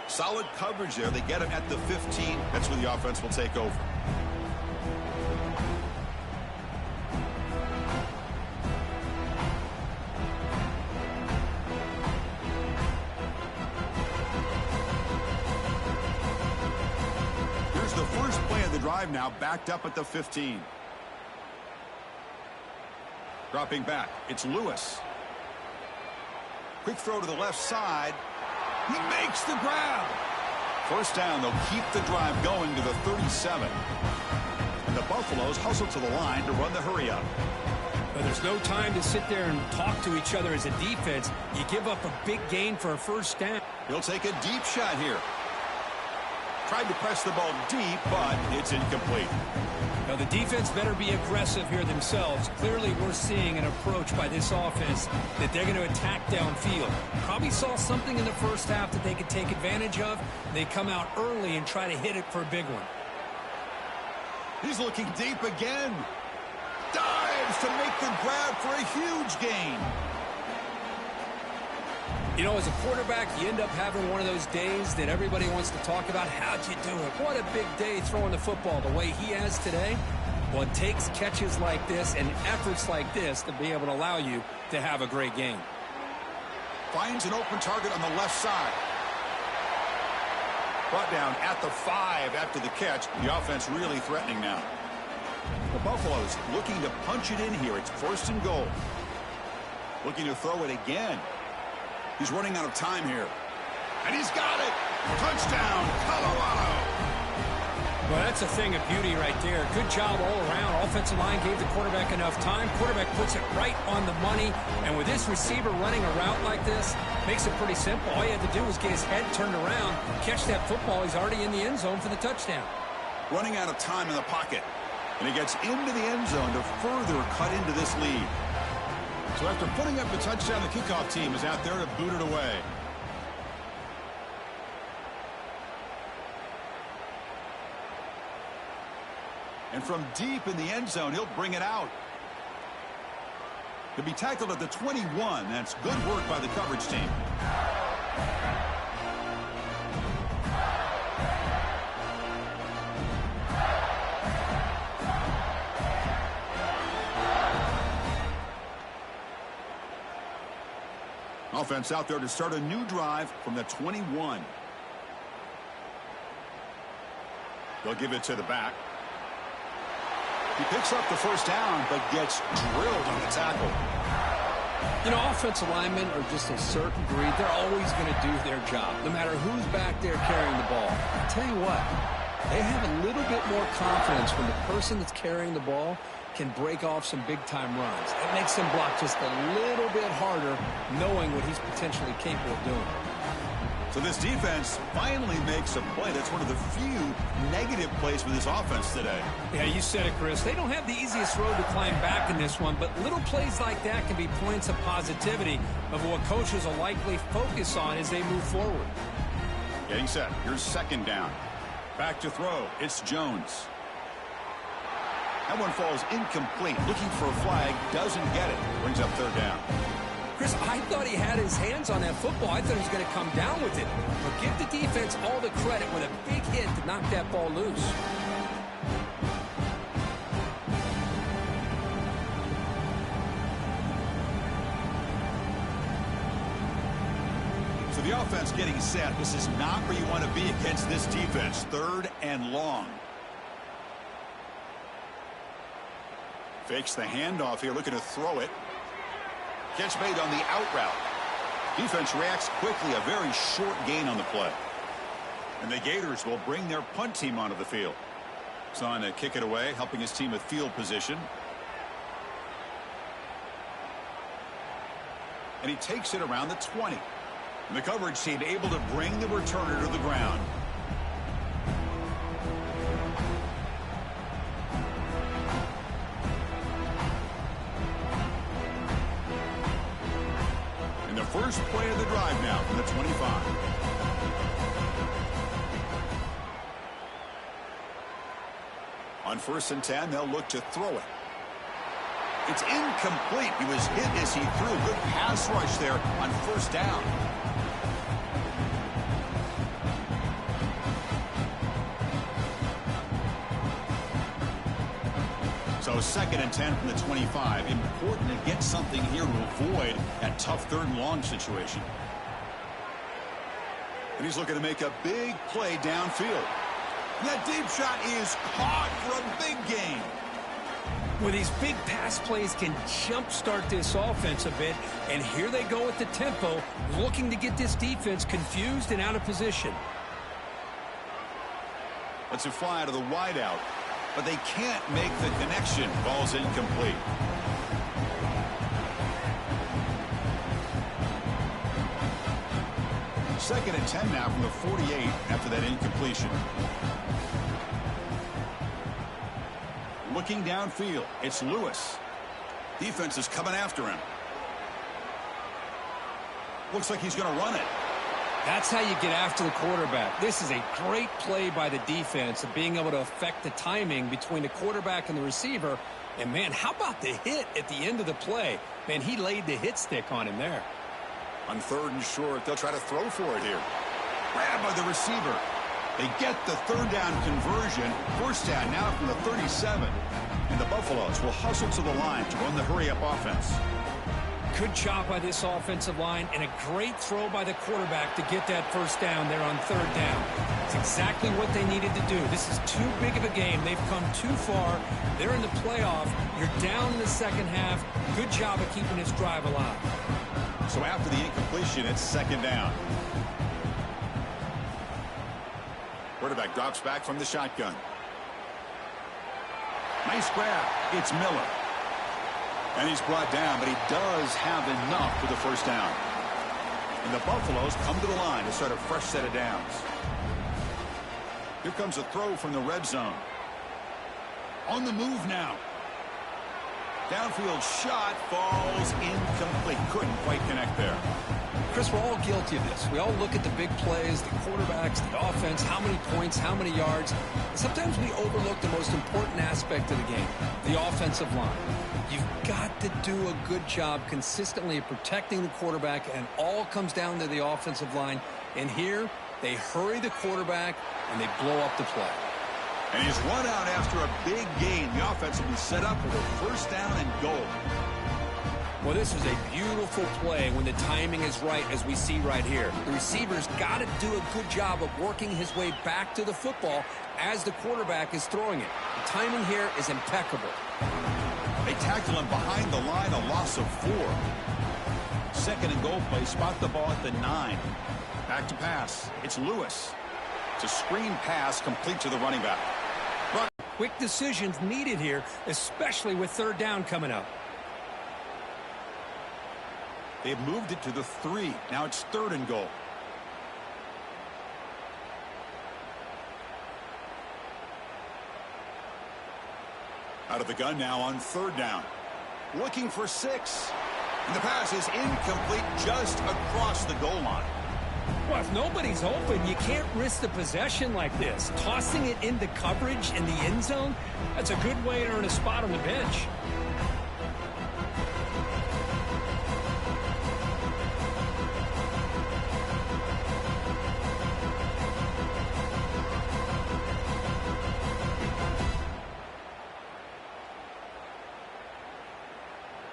Solid coverage there. They get him at the 15. That's where the offense will take over. Here's the first play of the drive now, backed up at the 15. Dropping back, it's Lewis. Quick throw to the left side. He makes the grab. First down, they'll keep the drive going to the 37. And the Buffaloes hustle to the line to run the hurry up. But there's no time to sit there and talk to each other as a defense. You give up a big gain for a first down. He'll take a deep shot here. Tried to press the ball deep, but it's incomplete. Now the defense better be aggressive here themselves. Clearly we're seeing an approach by this offense that they're going to attack downfield. Probably saw something in the first half that they could take advantage of. They come out early and try to hit it for a big one. He's looking deep again. Dives to make the grab for a huge gain. You know, as a quarterback, you end up having one of those days that everybody wants to talk about. How'd you do it? What a big day throwing the football the way he has today. Well, it takes catches like this and efforts like this to be able to allow you to have a great game. Finds an open target on the left side. Brought down at the 5 after the catch. The offense really threatening now. The Buffaloes looking to punch it in here. It's first and goal. Looking to throw it again. He's running out of time here. And he's got it. Touchdown, Colorado. Well, that's a thing of beauty right there. Good job all around. Offensive line gave the quarterback enough time. Quarterback puts it right on the money. And with this receiver running a route like this, makes it pretty simple. All he had to do was get his head turned around, catch that football. He's already in the end zone for the touchdown. Running out of time in the pocket. And he gets into the end zone to further cut into this lead. So after putting up the touchdown, the kickoff team is out there to boot it away. And from deep in the end zone, he'll bring it out. He'll be tackled at the 21. That's good work by the coverage team. Offense out there to start a new drive from the 21. They'll give it to the back. He picks up the first down, but gets drilled on the tackle. You know, offensive linemen are just a certain breed. They're always going to do their job, no matter who's back there carrying the ball. I'll tell you what, they have a little bit more confidence when the person that's carrying the ball can break off some big-time runs. It makes them block just a little bit harder, knowing what he's potentially capable of doing. So this defense finally makes a play. That's one of the few negative plays for this offense today. Yeah, you said it, Chris. They don't have the easiest road to climb back in this one, but little plays like that can be points of positivity of what coaches will likely focus on as they move forward. Getting set. Here's second down. Back to throw. It's Jones. That one falls incomplete. Looking for a flag. Doesn't get it. Brings up third down. Chris, I thought he had his hands on that football. I thought he was going to come down with it. But give the defense all the credit with a big hit to knock that ball loose. So the offense getting set. This is not where you want to be against this defense. Third and long. Fakes the handoff here, looking to throw it. Catch made on the out route. Defense reacts quickly, a very short gain on the play. And the Gators will bring their punt team onto the field. Son to kick it away, helping his team with field position. And he takes it around the 20. And the coverage team able to bring the returner to the ground. First play of the drive now from the 25. On 1st and 10, they'll look to throw it. It's incomplete. He was hit as he threw. Good pass rush there on 1st down. So 2nd and 10 from the 25. Important to get something here to avoid that tough 3rd and long situation. And he's looking to make a big play downfield. And that deep shot is caught for a big gain. Well, these big pass plays can jumpstart this offense a bit. And here they go at the tempo, looking to get this defense confused and out of position. Let's it fly out of the wideout. But they can't make the connection. Ball's incomplete. Second and 10 now from the 48 after that incompletion. Looking downfield. It's Lewis. Defense is coming after him. Looks like he's going to run it. That's how you get after the quarterback. This is a great play by the defense of being able to affect the timing between the quarterback and the receiver. And, man, how about the hit at the end of the play? Man, he laid the hit stick on him there. On 3rd and short, they'll try to throw for it here. Grabbed by the receiver. They get the 3rd down conversion. 1st down now from the 37. And the Buffaloes will hustle to the line to run the hurry-up offense. Good job by this offensive line and a great throw by the quarterback to get that 1st down there on 3rd down. It's exactly what they needed to do. This is too big of a game. They've come too far. They're in the playoff. You're down in the 2nd half. Good job of keeping this drive alive. So after the incompletion, it's 2nd down. Quarterback drops back from the shotgun. Nice grab. It's Miller. And he's brought down, but he does have enough for the 1st down. And the Buffaloes come to the line to start a fresh set of downs. Here comes a throw from the red zone. On the move now. Downfield shot falls incomplete. Couldn't quite connect there. Chris, we're all guilty of this. We all look at the big plays, the quarterbacks, the offense, how many points, how many yards. And sometimes we overlook the most important aspect of the game, the offensive line. You've got to do a good job consistently of protecting the quarterback, and it all comes down to the offensive line. And here, they hurry the quarterback, and they blow up the play. And he's run out after a big gain. The offense will be set up with a 1st down and goal. Well, this is a beautiful play when the timing is right, as we see right here. The receiver's got to do a good job of working his way back to the football as the quarterback is throwing it. The timing here is impeccable. They tackle him behind the line, a loss of 4. 2nd and goal play, spot the ball at the 9. Back to pass. It's Lewis. It's a screen pass complete to the running back. Quick decisions needed here, especially with 3rd down coming up. They've moved it to the 3. Now it's 3rd and goal. Out of the gun now on 3rd down. Looking for 6. And the pass is incomplete just across the goal line. Well, if nobody's open, you can't risk the possession like this. Tossing it into coverage in the end zone, that's a good way to earn a spot on the bench.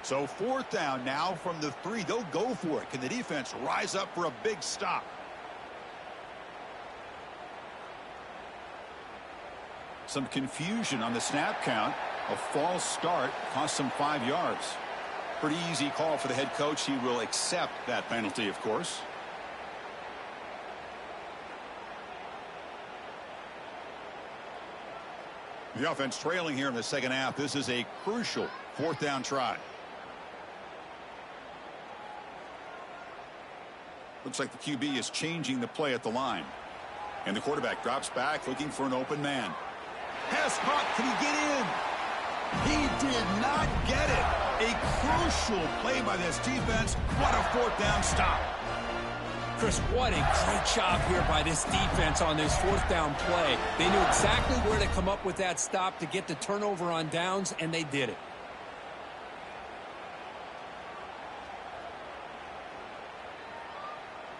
So 4th down now from the 3. They'll go for it. Can the defense rise up for a big stop? Some confusion on the snap count. A false start cost them 5 yards. Pretty easy call for the head coach. He will accept that penalty, of course. The offense trailing here in the 2nd half. This is a crucial 4th down try. Looks like the QB is changing the play at the line. And the quarterback drops back looking for an open man. Pass caught. Can he get in? He did not get it. A crucial play by this defense. What a 4th down stop. Chris, what a great job here by this defense on this 4th down play. They knew exactly where to come up with that stop to get the turnover on downs, and they did it.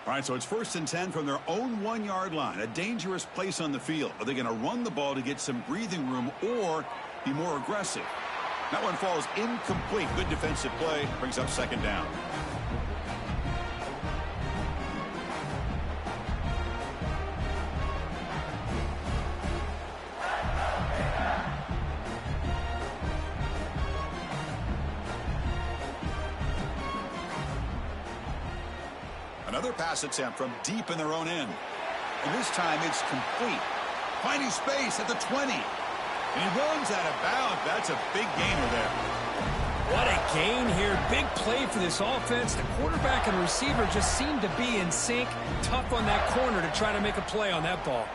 All right, so it's 1st and 10 from their own 1-yard line. A dangerous place on the field. Are they going to run the ball to get some breathing room or be more aggressive? That one falls incomplete. Good defensive play. Brings up 2nd down. Another pass attempt from deep in their own end. And this time it's complete. Finding space at the 20. And he runs out of bounds. That's a big gainer there. What a gain here. Big play for this offense. The quarterback and receiver just seem to be in sync. Tough on that corner to try to make a play on that ball.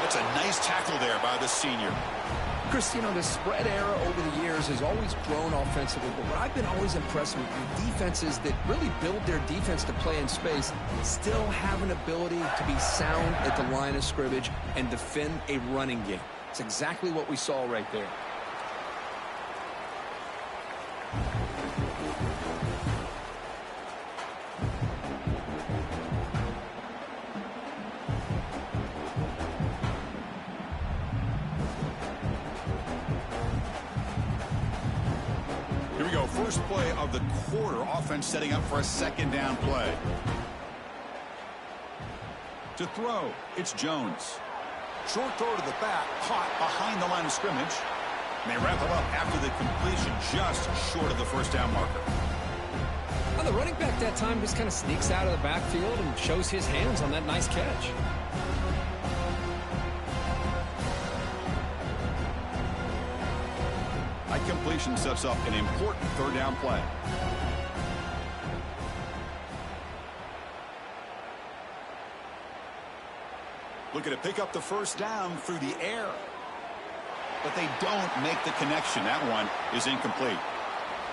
That's a nice tackle there by the senior. Chris, you know, the spread era over the years has always grown offensively, but what I've been always impressed with defenses that really build their defense to play in space still have an ability to be sound at the line of scrimmage and defend a running game. It's exactly what we saw right there. First play of the quarter. Offense setting up for a 2nd down play. To throw, it's Jones. Short throw to the back, caught behind the line of scrimmage. And they wrap him up after the completion just short of the 1st down marker. Well, the running back that time just kind of sneaks out of the backfield and shows his hands on that nice catch. Completion sets up an important 3rd down play. Looking to pick up the 1st down through the air. But they don't make the connection. That one is incomplete.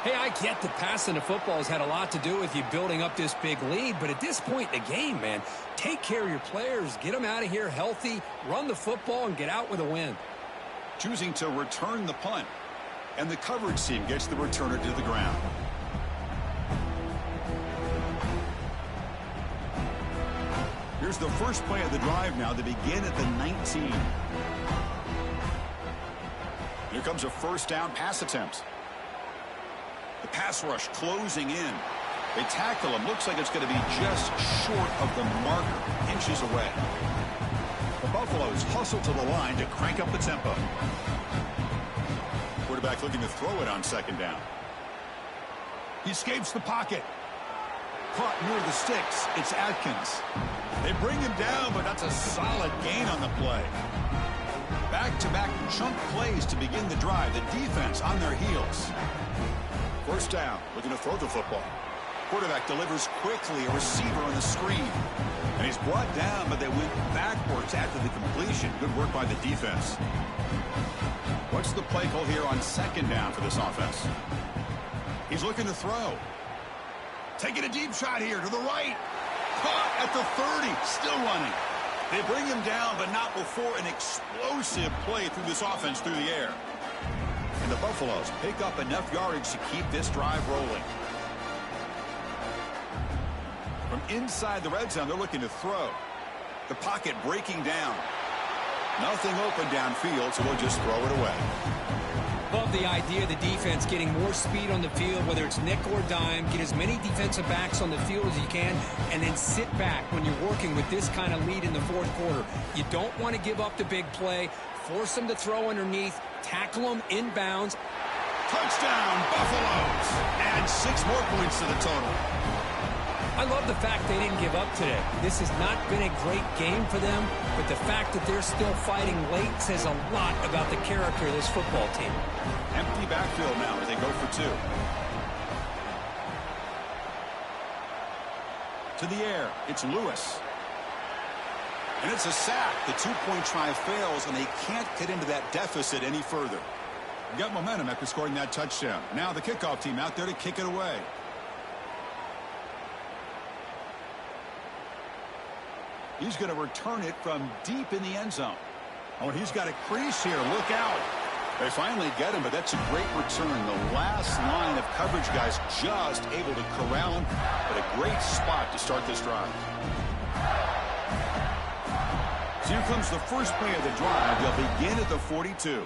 Hey, I get that passing the football has had a lot to do with you building up this big lead, but at this point in the game, man, take care of your players, get them out of here healthy, run the football, and get out with a win. Choosing to return the punt. And the coverage team gets the returner to the ground. Here's the first play of the drive now. They begin at the 19. Here comes a 1st down pass attempt. The pass rush closing in. They tackle him. Looks like it's going to be just short of the marker, inches away. The Buffaloes hustle to the line to crank up the tempo. Quarterback looking to throw it on 2nd down. He escapes the pocket. Caught near the sticks. It's Atkins. They bring him down, but that's a solid gain on the play. Back-to-back chunk plays to begin the drive. The defense on their heels. 1st down, looking to throw the football. Quarterback delivers quickly, a receiver on the screen. And he's brought down, but they went backwards after the completion. Good work by the defense. What's the play call here on second down for this offense? He's looking to throw. Taking a deep shot here to the right. Caught at the 30. Still running. They bring him down, but not before an explosive play through this offense through the air. And the Buffaloes pick up enough yardage to keep this drive rolling. From inside the red zone, they're looking to throw. The pocket breaking down. Nothing open downfield, so we'll just throw it away. Love the idea of the defense getting more speed on the field, whether it's nickel or dime. Get as many defensive backs on the field as you can, and then sit back when you're working with this kind of lead in the fourth quarter. You don't want to give up the big play. Force them to throw underneath. Tackle them inbounds. Touchdown, Buffaloes! Add 6 more points to the total. I love the fact they didn't give up today. This has not been a great game for them, but the fact that they're still fighting late says a lot about the character of this football team. Empty backfield now as they go for 2. To the air, it's Lewis. And it's a sack. The 2-point try fails, and they can't get into that deficit any further. Got momentum after scoring that touchdown. Now the kickoff team out there to kick it away. He's going to return it from deep in the end zone. Oh, he's got a crease here. Look out. They finally get him, but that's a great return. The last line of coverage guys just able to corral him, but a great spot to start this drive. So here comes the first play of the drive. They'll begin at the 42.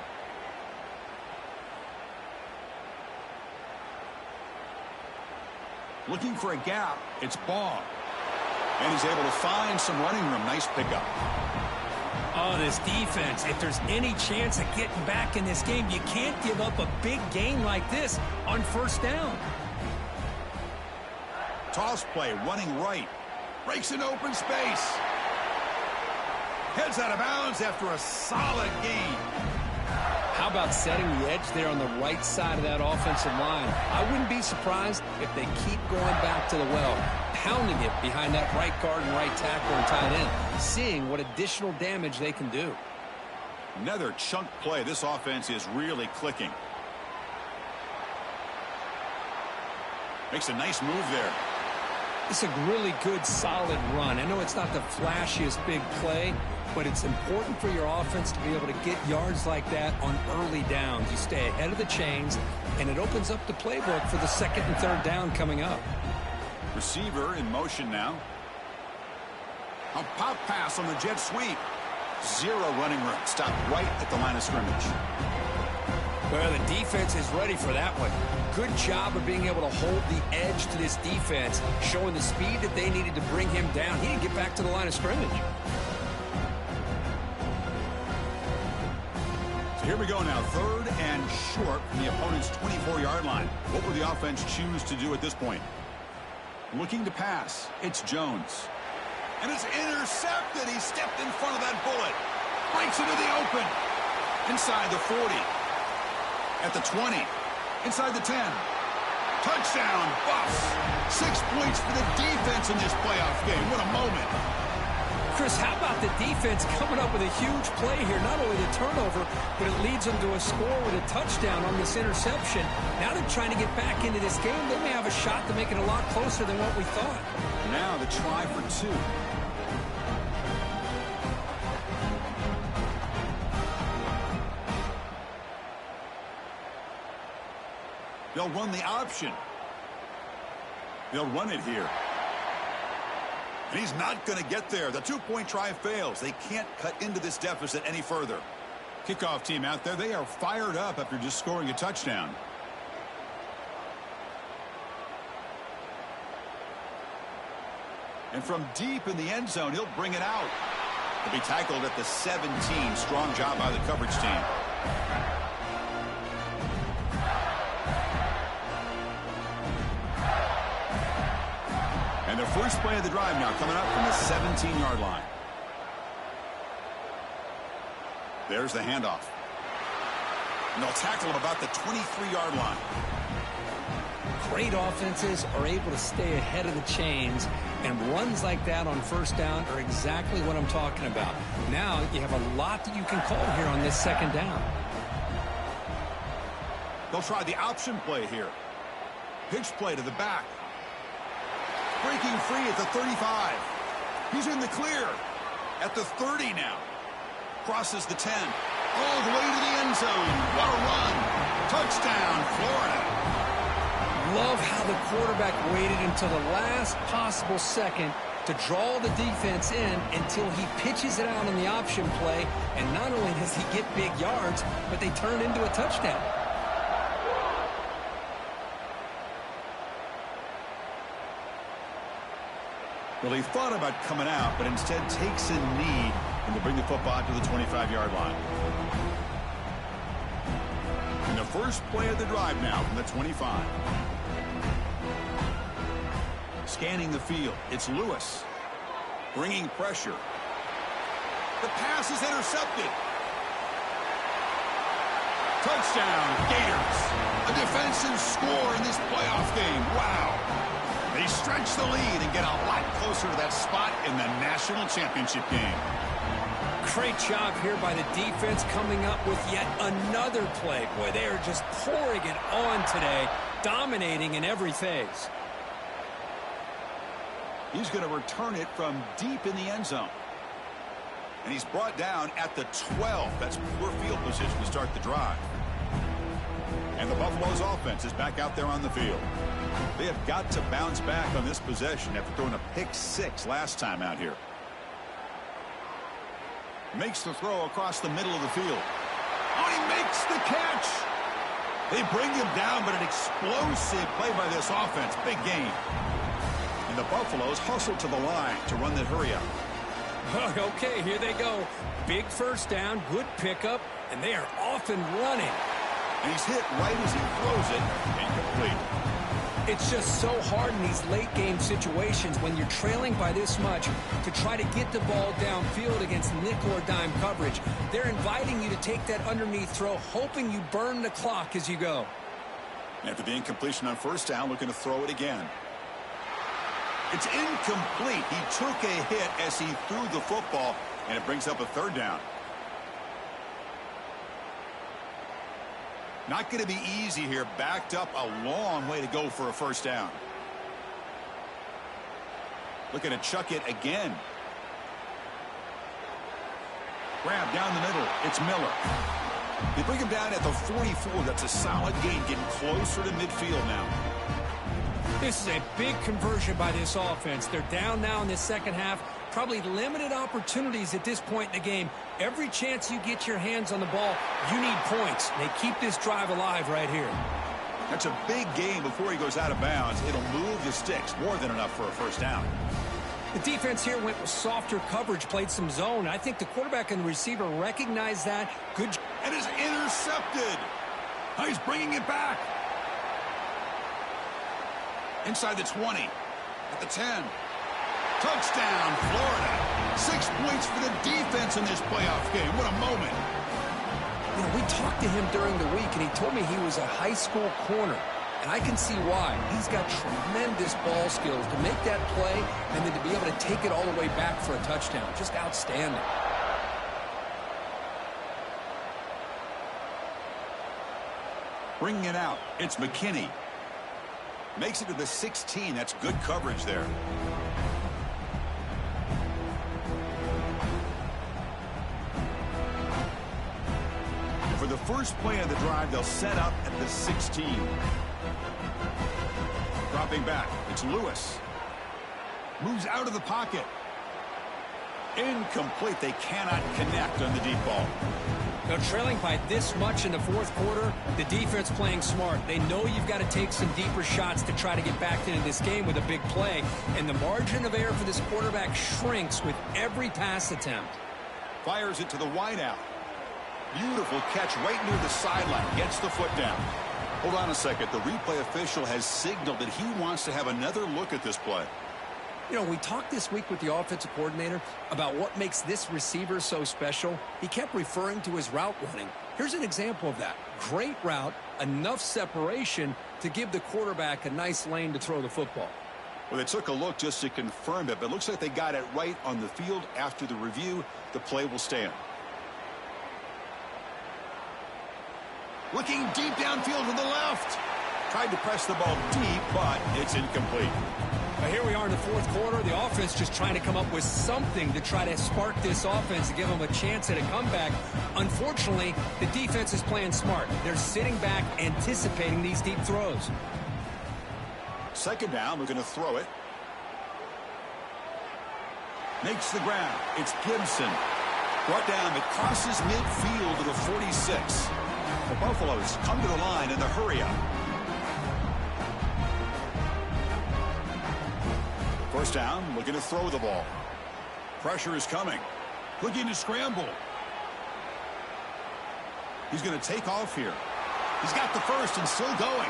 Looking for a gap. It's Ball. And he's able to find some running room. Nice pickup. Oh, this defense, if there's any chance of getting back in this game, you can't give up a big gain like this on first down. Toss play, running right. Breaks an open space. Heads out of bounds after a solid gain. How about setting the edge there on the right side of that offensive line? I wouldn't be surprised if they keep going back to the well, pounding it behind that right guard and right tackle and tight end, seeing what additional damage they can do. Another chunk play. This offense is really clicking. Makes a nice move there. It's a really good, solid run. I know it's not the flashiest big play, but it's important for your offense to be able to get yards like that on early downs. You stay ahead of the chains, and it opens up the playbook for the second and third down coming up. Receiver in motion now. A pop pass on the jet sweep. 0 running room. Stopped right at the line of scrimmage. Well, the defense is ready for that one. Good job of being able to hold the edge to this defense, showing the speed that they needed to bring him down. He didn't get back to the line of scrimmage. So here we go now. 3rd and short from the opponent's 24-yard line. What will the offense choose to do at this point? Looking to pass. It's Jones. And it's intercepted. He stepped in front of that bullet. Breaks into the open. Inside the 40. At the 20. Inside the 10. Touchdown, Buffs. 6 points for the defense in this playoff game. What a moment. Chris, how about the defense coming up with a huge play here? Not only the turnover, but it leads them to a score with a touchdown on this interception. Now they're trying to get back into this game. They may have a shot to make it a lot closer than what we thought. Now the try for 2. They'll run the option. They'll run it here. And he's not going to get there. The 2-point try fails. They can't cut into this deficit any further. Kickoff team out there, they are fired up after just scoring a touchdown. And from deep in the end zone, he'll bring it out. He'll be tackled at the 17. Strong job by the coverage team. And the first play of the drive now coming up from the 17-yard line. There's the handoff. And they'll tackle him about the 23-yard line. Great offenses are able to stay ahead of the chains, and runs like that on first down are exactly what I'm talking about. Now you have a lot that you can call here on this second down. They'll try the option play here. Pitch play to the back. Breaking free at the 35. He's in the clear. At the 30 now. Crosses the 10. All the way to the end zone. What a run. Touchdown, Florida. Love how the quarterback waited until the last possible second to draw the defense in until he pitches it out on the option play. And not only does he get big yards, but they turn into a touchdown. Well, he thought about coming out, but instead takes a knee and to bring the football to the 25-yard line. And the first play of the drive now from the 25. Scanning the field, it's Lewis. Bringing pressure. The pass is intercepted. Touchdown, Gators. A defensive score in this playoff game. Wow. They stretch the lead and get a lot closer to that spot in the national championship game. Great job here by the defense coming up with yet another play. Boy, they are just pouring it on today, dominating in every phase. He's going to return it from deep in the end zone. And he's brought down at the 12. That's poor field position to start the drive. And the Buffalo's offense is back out there on the field. They have got to bounce back on this possession after throwing a pick-6 last time out here. Makes the throw across the middle of the field. Oh, he makes the catch. They bring him down, but an explosive play by this offense. Big game. And the Buffaloes hustle to the line to run the hurry-up. Okay, here they go. Big first down, good pickup, and they are off and running. And he's hit right as he throws it, incomplete. It's just so hard in these late-game situations when you're trailing by this much to try to get the ball downfield against nickel or dime coverage. They're inviting you to take that underneath throw, hoping you burn the clock as you go. After the incompletion on first down, looking to throw it again. It's incomplete. He took a hit as he threw the football, and it brings up a third down. Not going to be easy here. Backed up a long way to go for a first down. Looking to chuck it again. Grab down the middle. It's Miller. They bring him down at the 44. That's a solid gain, getting closer to midfield now. This is a big conversion by this offense. They're down now in this second half. Probably limited opportunities at this point in the game. Every chance you get your hands on the ball, you need points. They keep this drive alive right here. That's a big game before he goes out of bounds. It'll move the sticks, more than enough for a first down. The defense here went with softer coverage, played some zone. I think the quarterback and the receiver recognized that. Good. And is intercepted. Now he's bringing it back. Inside the 20. At the 10. Touchdown, Florida. 6 points for the defense in this playoff game. What a moment. You know, we talked to him during the week, and he told me he was a high school corner. And I can see why. He's got tremendous ball skills to make that play and then to be able to take it all the way back for a touchdown. Just outstanding. Bringing it out. It's McKinney. Makes it to the 16. That's good coverage there. For the first play of the drive, they'll set up at the 16. Dropping back, it's Lewis. Moves out of the pocket. Incomplete. They cannot connect on the deep ball. Now, trailing by this much in the fourth quarter, the defense playing smart. They know you've got to take some deeper shots to try to get back into this game with a big play. And the margin of error for this quarterback shrinks with every pass attempt. Fires it to the wideout. Beautiful catch right near the sideline. Gets the foot down. Hold on a second. The replay official has signaled that he wants to have another look at this play. You know, we talked this week with the offensive coordinator about what makes this receiver so special. He kept referring to his route running. Here's an example of that. Great route, enough separation, to give the quarterback a nice lane to throw the football. Well, they took a look just to confirm it, but it looks like they got it right on the field. After the review, the play will stand. Looking deep downfield to the left. Tried to press the ball deep, but it's incomplete. Well, here we are in the fourth quarter. The offense just trying to come up with something to try to spark this offense and give them a chance at a comeback. Unfortunately, the defense is playing smart. They're sitting back, anticipating these deep throws. Second down, we're going to throw it. Makes the ground. It's Gibson. Brought down. It crosses midfield to the 46. The Buffaloes come to the line in the hurry-up. First down, looking to throw the ball. Pressure is coming. Looking to scramble. He's going to take off here. He's got the first and still going.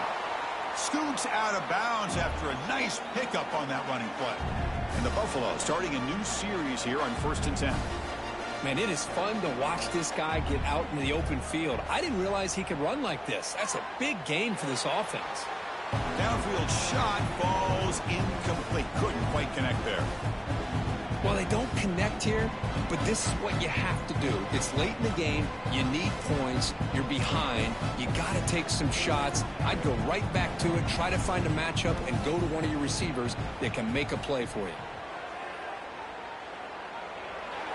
Scoots out of bounds after a nice pickup on that running play. And the Buffalo starting a new series here on 1st and 10. Man, it is fun to watch this guy get out in the open field. I didn't realize he could run like this. That's a big game for this offense. Downfield shot falls incomplete. Couldn't quite connect there. Well, they don't connect here, but this is what you have to do. It's late in the game. You need points. You're behind. You got to take some shots. I'd go right back to it, try to find a matchup, and go to one of your receivers that can make a play for you.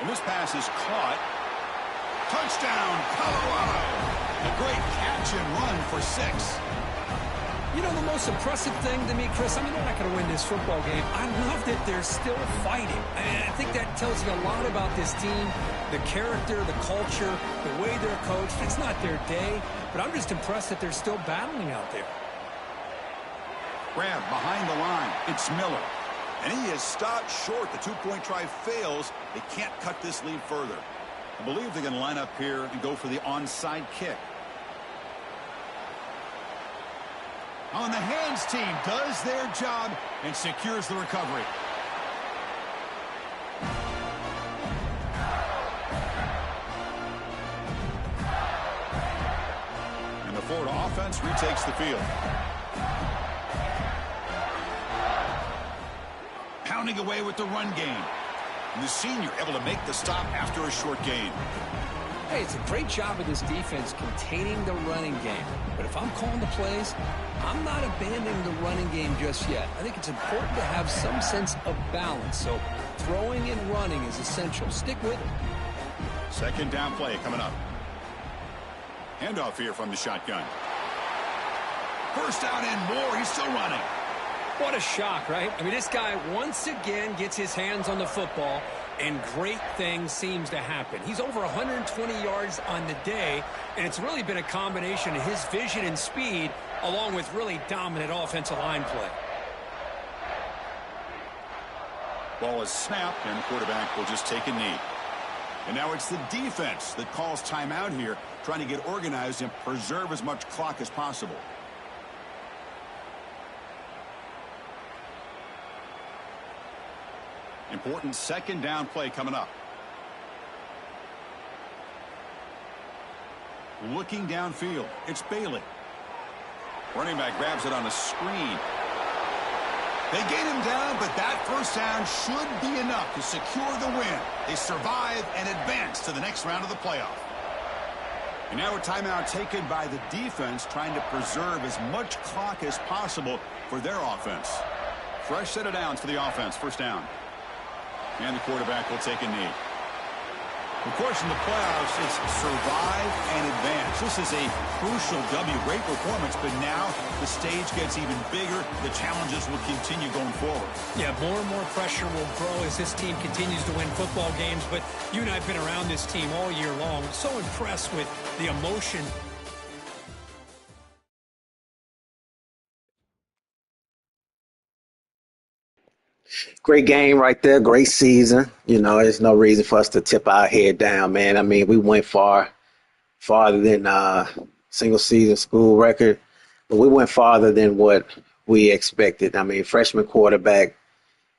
And this pass is caught. Touchdown, Colorado. A great catch and run for 6. You know, the most impressive thing to me, Chris, I mean, they're not going to win this football game. I love that they're still fighting. And I think that tells you a lot about this team, the character, the culture, the way they're coached. It's not their day, but I'm just impressed that they're still battling out there. Grab behind the line. It's Miller. And he is stopped short. The two-point try fails. They can't cut this lead further. I believe they're going to line up here and go for the onside kick. On the hands team does their job and secures the recovery. And the Florida offense retakes the field. Pounding away with the run game. And the senior able to make the stop after a short gain. Hey, it's a great job of this defense containing the running game. But if I'm calling the plays, I'm not abandoning the running game just yet. I think it's important to have some sense of balance. So throwing and running is essential. Stick with it. Second down play coming up. Handoff here from the shotgun. First down and more. He's still running. What a shock, right? I mean, this guy once again gets his hands on the football, and great things seems to happen. He's over 120 yards on the day, and it's really been a combination of his vision and speed along with really dominant offensive line play. Ball is snapped, and the quarterback will just take a knee. And now it's the defense that calls timeout here, trying to get organized and preserve as much clock as possible. Important second down play coming up. Looking downfield. It's Bailey. Running back grabs it on a screen. They get him down, but that first down should be enough to secure the win. They survive and advance to the next round of the playoff. And now a timeout taken by the defense, trying to preserve as much clock as possible for their offense. Fresh set of downs for the offense. First down. And the quarterback will take a knee. Of course, in the playoffs, it's survive and advance. This is a crucial W. Great performance, but now the stage gets even bigger. The challenges will continue going forward. Yeah, more and more pressure will grow as this team continues to win football games. But you and I have been around this team all year long. So impressed with the emotion. Great game right there. Great season. You know, there's no reason for us to tip our head down, man. I mean, we went farther than single season school record, but we went farther than what we expected. I mean, freshman quarterback,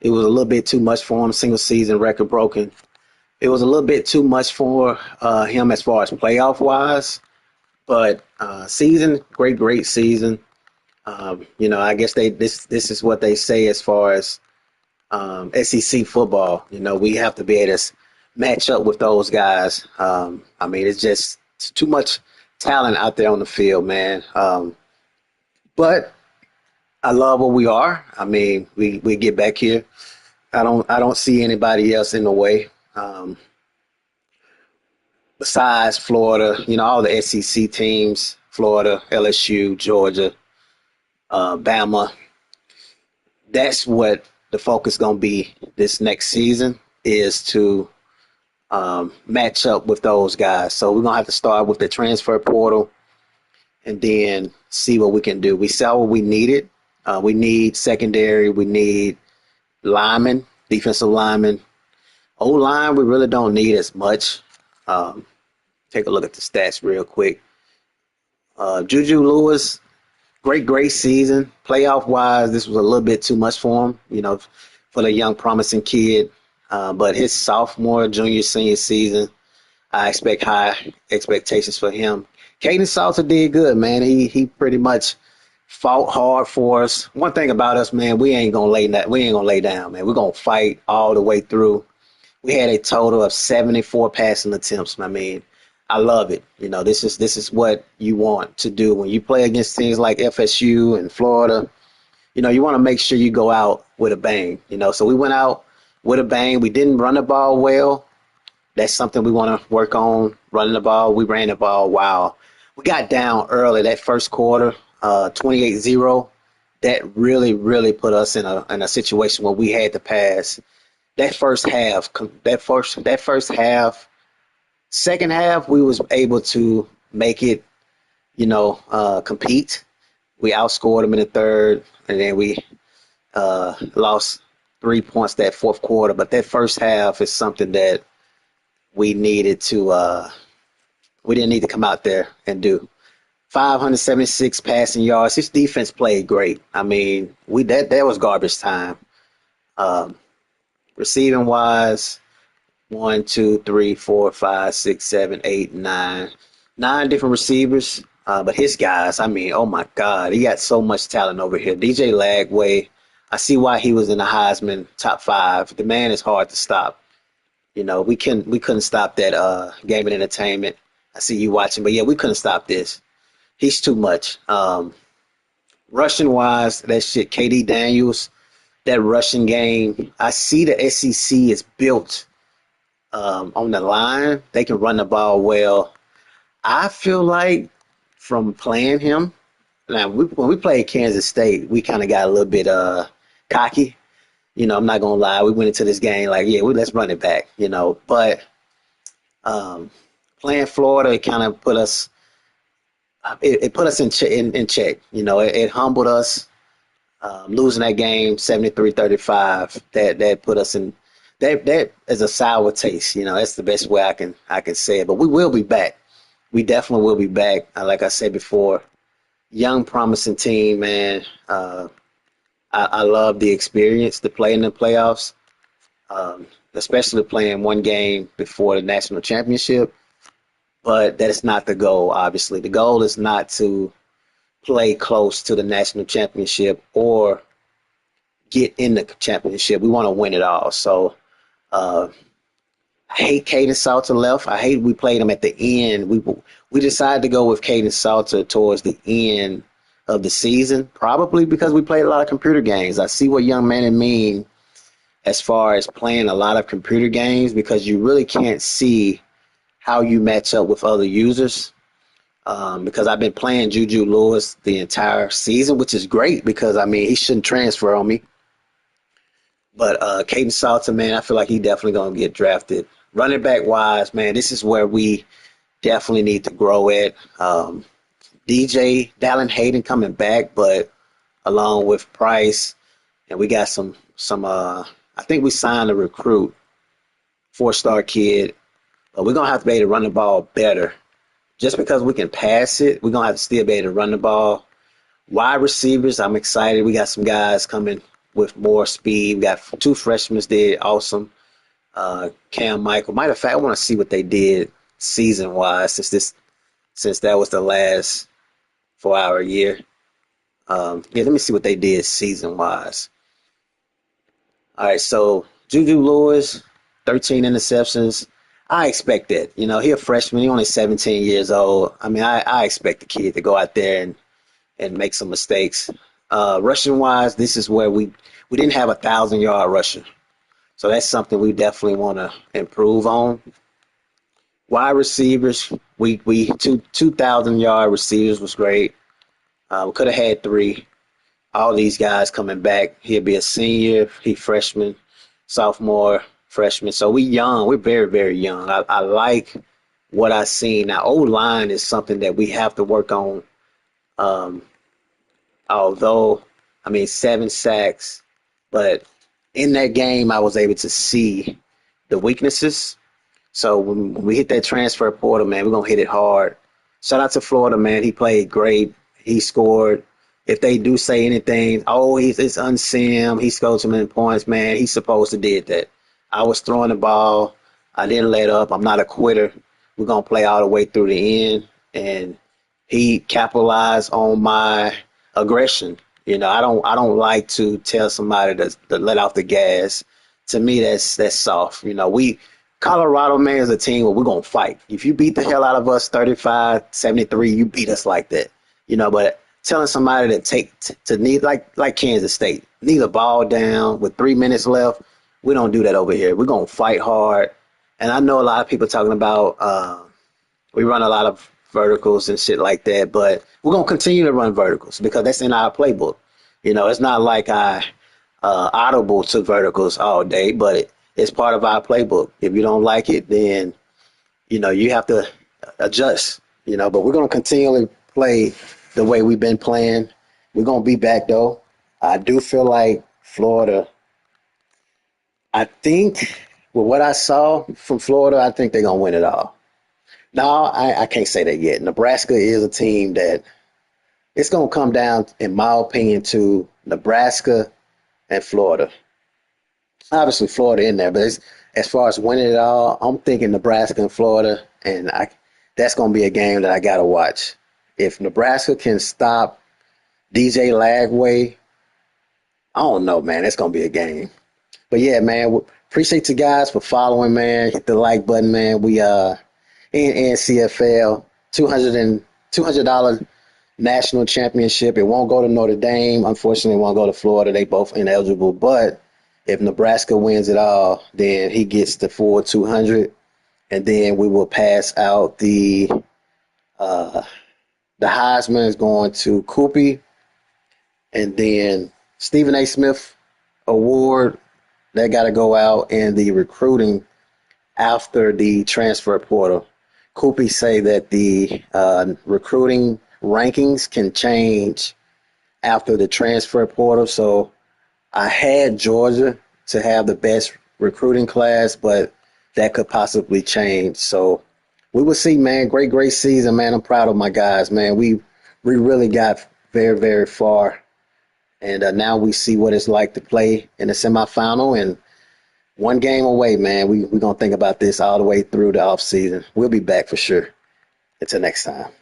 it was a little bit too much for him. Single season record broken. It was a little bit too much for him as far as playoff wise, but season, great season. I guess this is what they say as far as SEC football. We have to be able to match up with those guys. It's too much talent out there on the field, man. But I love where we are. I mean, we get back here. I don't see anybody else in the way. Besides Florida, all the SEC teams, Florida, LSU, Georgia, Bama, that's what the focus going to be this next season is to match up with those guys. So we're going to have to start with the transfer portal and then see what we can do. We saw what we needed. We need secondary. We need linemen, defensive linemen. O-line, we really don't need as much. Take a look at the stats real quick. Juju Lewis, great season. Playoff-wise, this was a little bit too much for him, for the young, promising kid. But his sophomore, junior, senior season, I expect high expectations for him. Caden Salter did good, man. He pretty much fought hard for us. One thing about us, man, we ain't gonna lay down, man. We're gonna fight all the way through. We had a total of 74 passing attempts. I mean, I love it. This is what you want to do when you play against teams like FSU and Florida. You want to make sure you go out with a bang. So we went out with a bang. We didn't run the ball well. That's something we want to work on, running the ball. We ran the ball wow. We got down early that first quarter, 28-0. That really, really put us in a situation where we had to pass. That first half, second half, we was able to make it, compete. We outscored them in the third, and then we lost 3 points that fourth quarter. But that first half is something that we needed to we didn't need to come out there and do. 576 passing yards. His defense played great. I mean, that was garbage time. Receiving wise, 1, 2, 3, 4, 5, 6, 7, 8, 9. 9 different receivers. But his guys, I mean, oh my God, he got so much talent over here. DJ Lagway, I see why he was in the Heisman top 5. The man is hard to stop. We couldn't stop that game and entertainment. I see you watching, but yeah, we couldn't stop this. He's too much. Rushing wise, that shit, KD Daniels, that rushing game. I see the SEC is built on the line. They can run the ball well. I feel like from playing him, now when we played Kansas State, we kind of got a little bit cocky. I'm not gonna lie. We went into this game like, yeah, let's run it back. But playing Florida, it kind of put us. It put us in check. It humbled us. Losing that game 73-35, that put us in. That is a sour taste. That's the best way I can say it. But we will be back. We definitely will be back. Like I said before, young, promising team, man. I love the experience to play in the playoffs, especially playing one game before the national championship. But that is not the goal, obviously. The goal is not to play close to the national championship or get in the championship. We want to win it all. So I hate Caden Salter left. I hate we played him at the end. We decided to go with Caden Salter towards the end of the season, probably because we played a lot of computer games. I see what young men mean as far as playing a lot of computer games because you really can't see how you match up with other users. Because I've been playing Juju Lewis the entire season, which is great because, I mean, he shouldn't transfer on me. But Caden Salter, man, I feel like he definitely going to get drafted. Running back wise, man, this is where we definitely need to grow at. DJ Dallin Hayden coming back, but along with Price, and we got some I think we signed a recruit, 4-star kid. But we're going to have to be able to run the ball better. Just because we can pass it, we're going to have to still be able to run the ball. Wide receivers, I'm excited. We got some guys coming with more speed. We got 2 freshmen did awesome. Cam Michael. Matter of fact, I want to see what they did season-wise since that was the last for our year. Yeah, let me see what they did season-wise. All right, so Juju Lewis, 13 interceptions. I expect that. You know, he a freshman. He only 17 years old. I mean, I expect the kid to go out there and make some mistakes. Rushing-wise, this is where we didn't have 1,000-yard rusher. So that's something we definitely want to improve on. Wide receivers, we 2,000-yard receivers was great. We could have had three. All these guys coming back. He'll be a senior, he freshman, sophomore, freshman. So we young. We're very, very young. I like what I seen. Now, O-line is something that we have to work on. Um, Although, I mean, 7 sacks, but in that game, I was able to see the weaknesses. So when we hit that transfer portal, man, we're going to hit it hard. Shout out to Florida, man. He played great. He scored. If they do say anything, oh, it's unsim. He scored so many points, man. He's supposed to did that. I was throwing the ball. I didn't let up. I'm not a quitter. We're going to play all the way through the end. And he capitalized on my aggression. You know, I don't like to tell somebody to let off the gas. To me, that's soft. You know, Colorado, man, is a team where we're going to fight. If you beat the hell out of us 35-73, you beat us like that. You know, but telling somebody to need, like Kansas State, need a ball down with 3 minutes left, we don't do that over here. We're going to fight hard. And I know a lot of people talking about we run a lot of verticals and shit like that, but we're going to continue to run verticals because that's in our playbook. You know, it's not like I audible to verticals all day, but it's part of our playbook. If you don't like it, then, you know, you have to adjust, you know, but we're going to continually play the way we've been playing. We're going to be back, though. I do feel like Florida, I think with what I saw from Florida, I think they're going to win it all. No, I can't say that yet. Nebraska is a team that it's going to come down, in my opinion, to Nebraska and Florida. Obviously, Florida in there, but as far as winning it all, I'm thinking Nebraska and Florida, and that's going to be a game that I got to watch. If Nebraska can stop DJ Lagway, I don't know, man. It's going to be a game. But yeah, man, appreciate you guys for following, man. Hit the like button, man. We in CFL, $200 national championship. It won't go to Notre Dame. Unfortunately, it won't go to Florida. They both ineligible. But if Nebraska wins it all, then he gets the full 200, and then we will pass out the Heisman is going to Koopy, and then Stephen A. Smith Award that got to go out, and the recruiting after the transfer portal. Koopy say that the recruiting rankings can change after the transfer portal. So I had Georgia to have the best recruiting class, but that could possibly change. So we will see, man. Great season, man. I'm proud of my guys, man. We really got very, very far. And now we see what it's like to play in the semifinal, and one game away, man. We're going to think about this all the way through the offseason. We'll be back for sure. Until next time.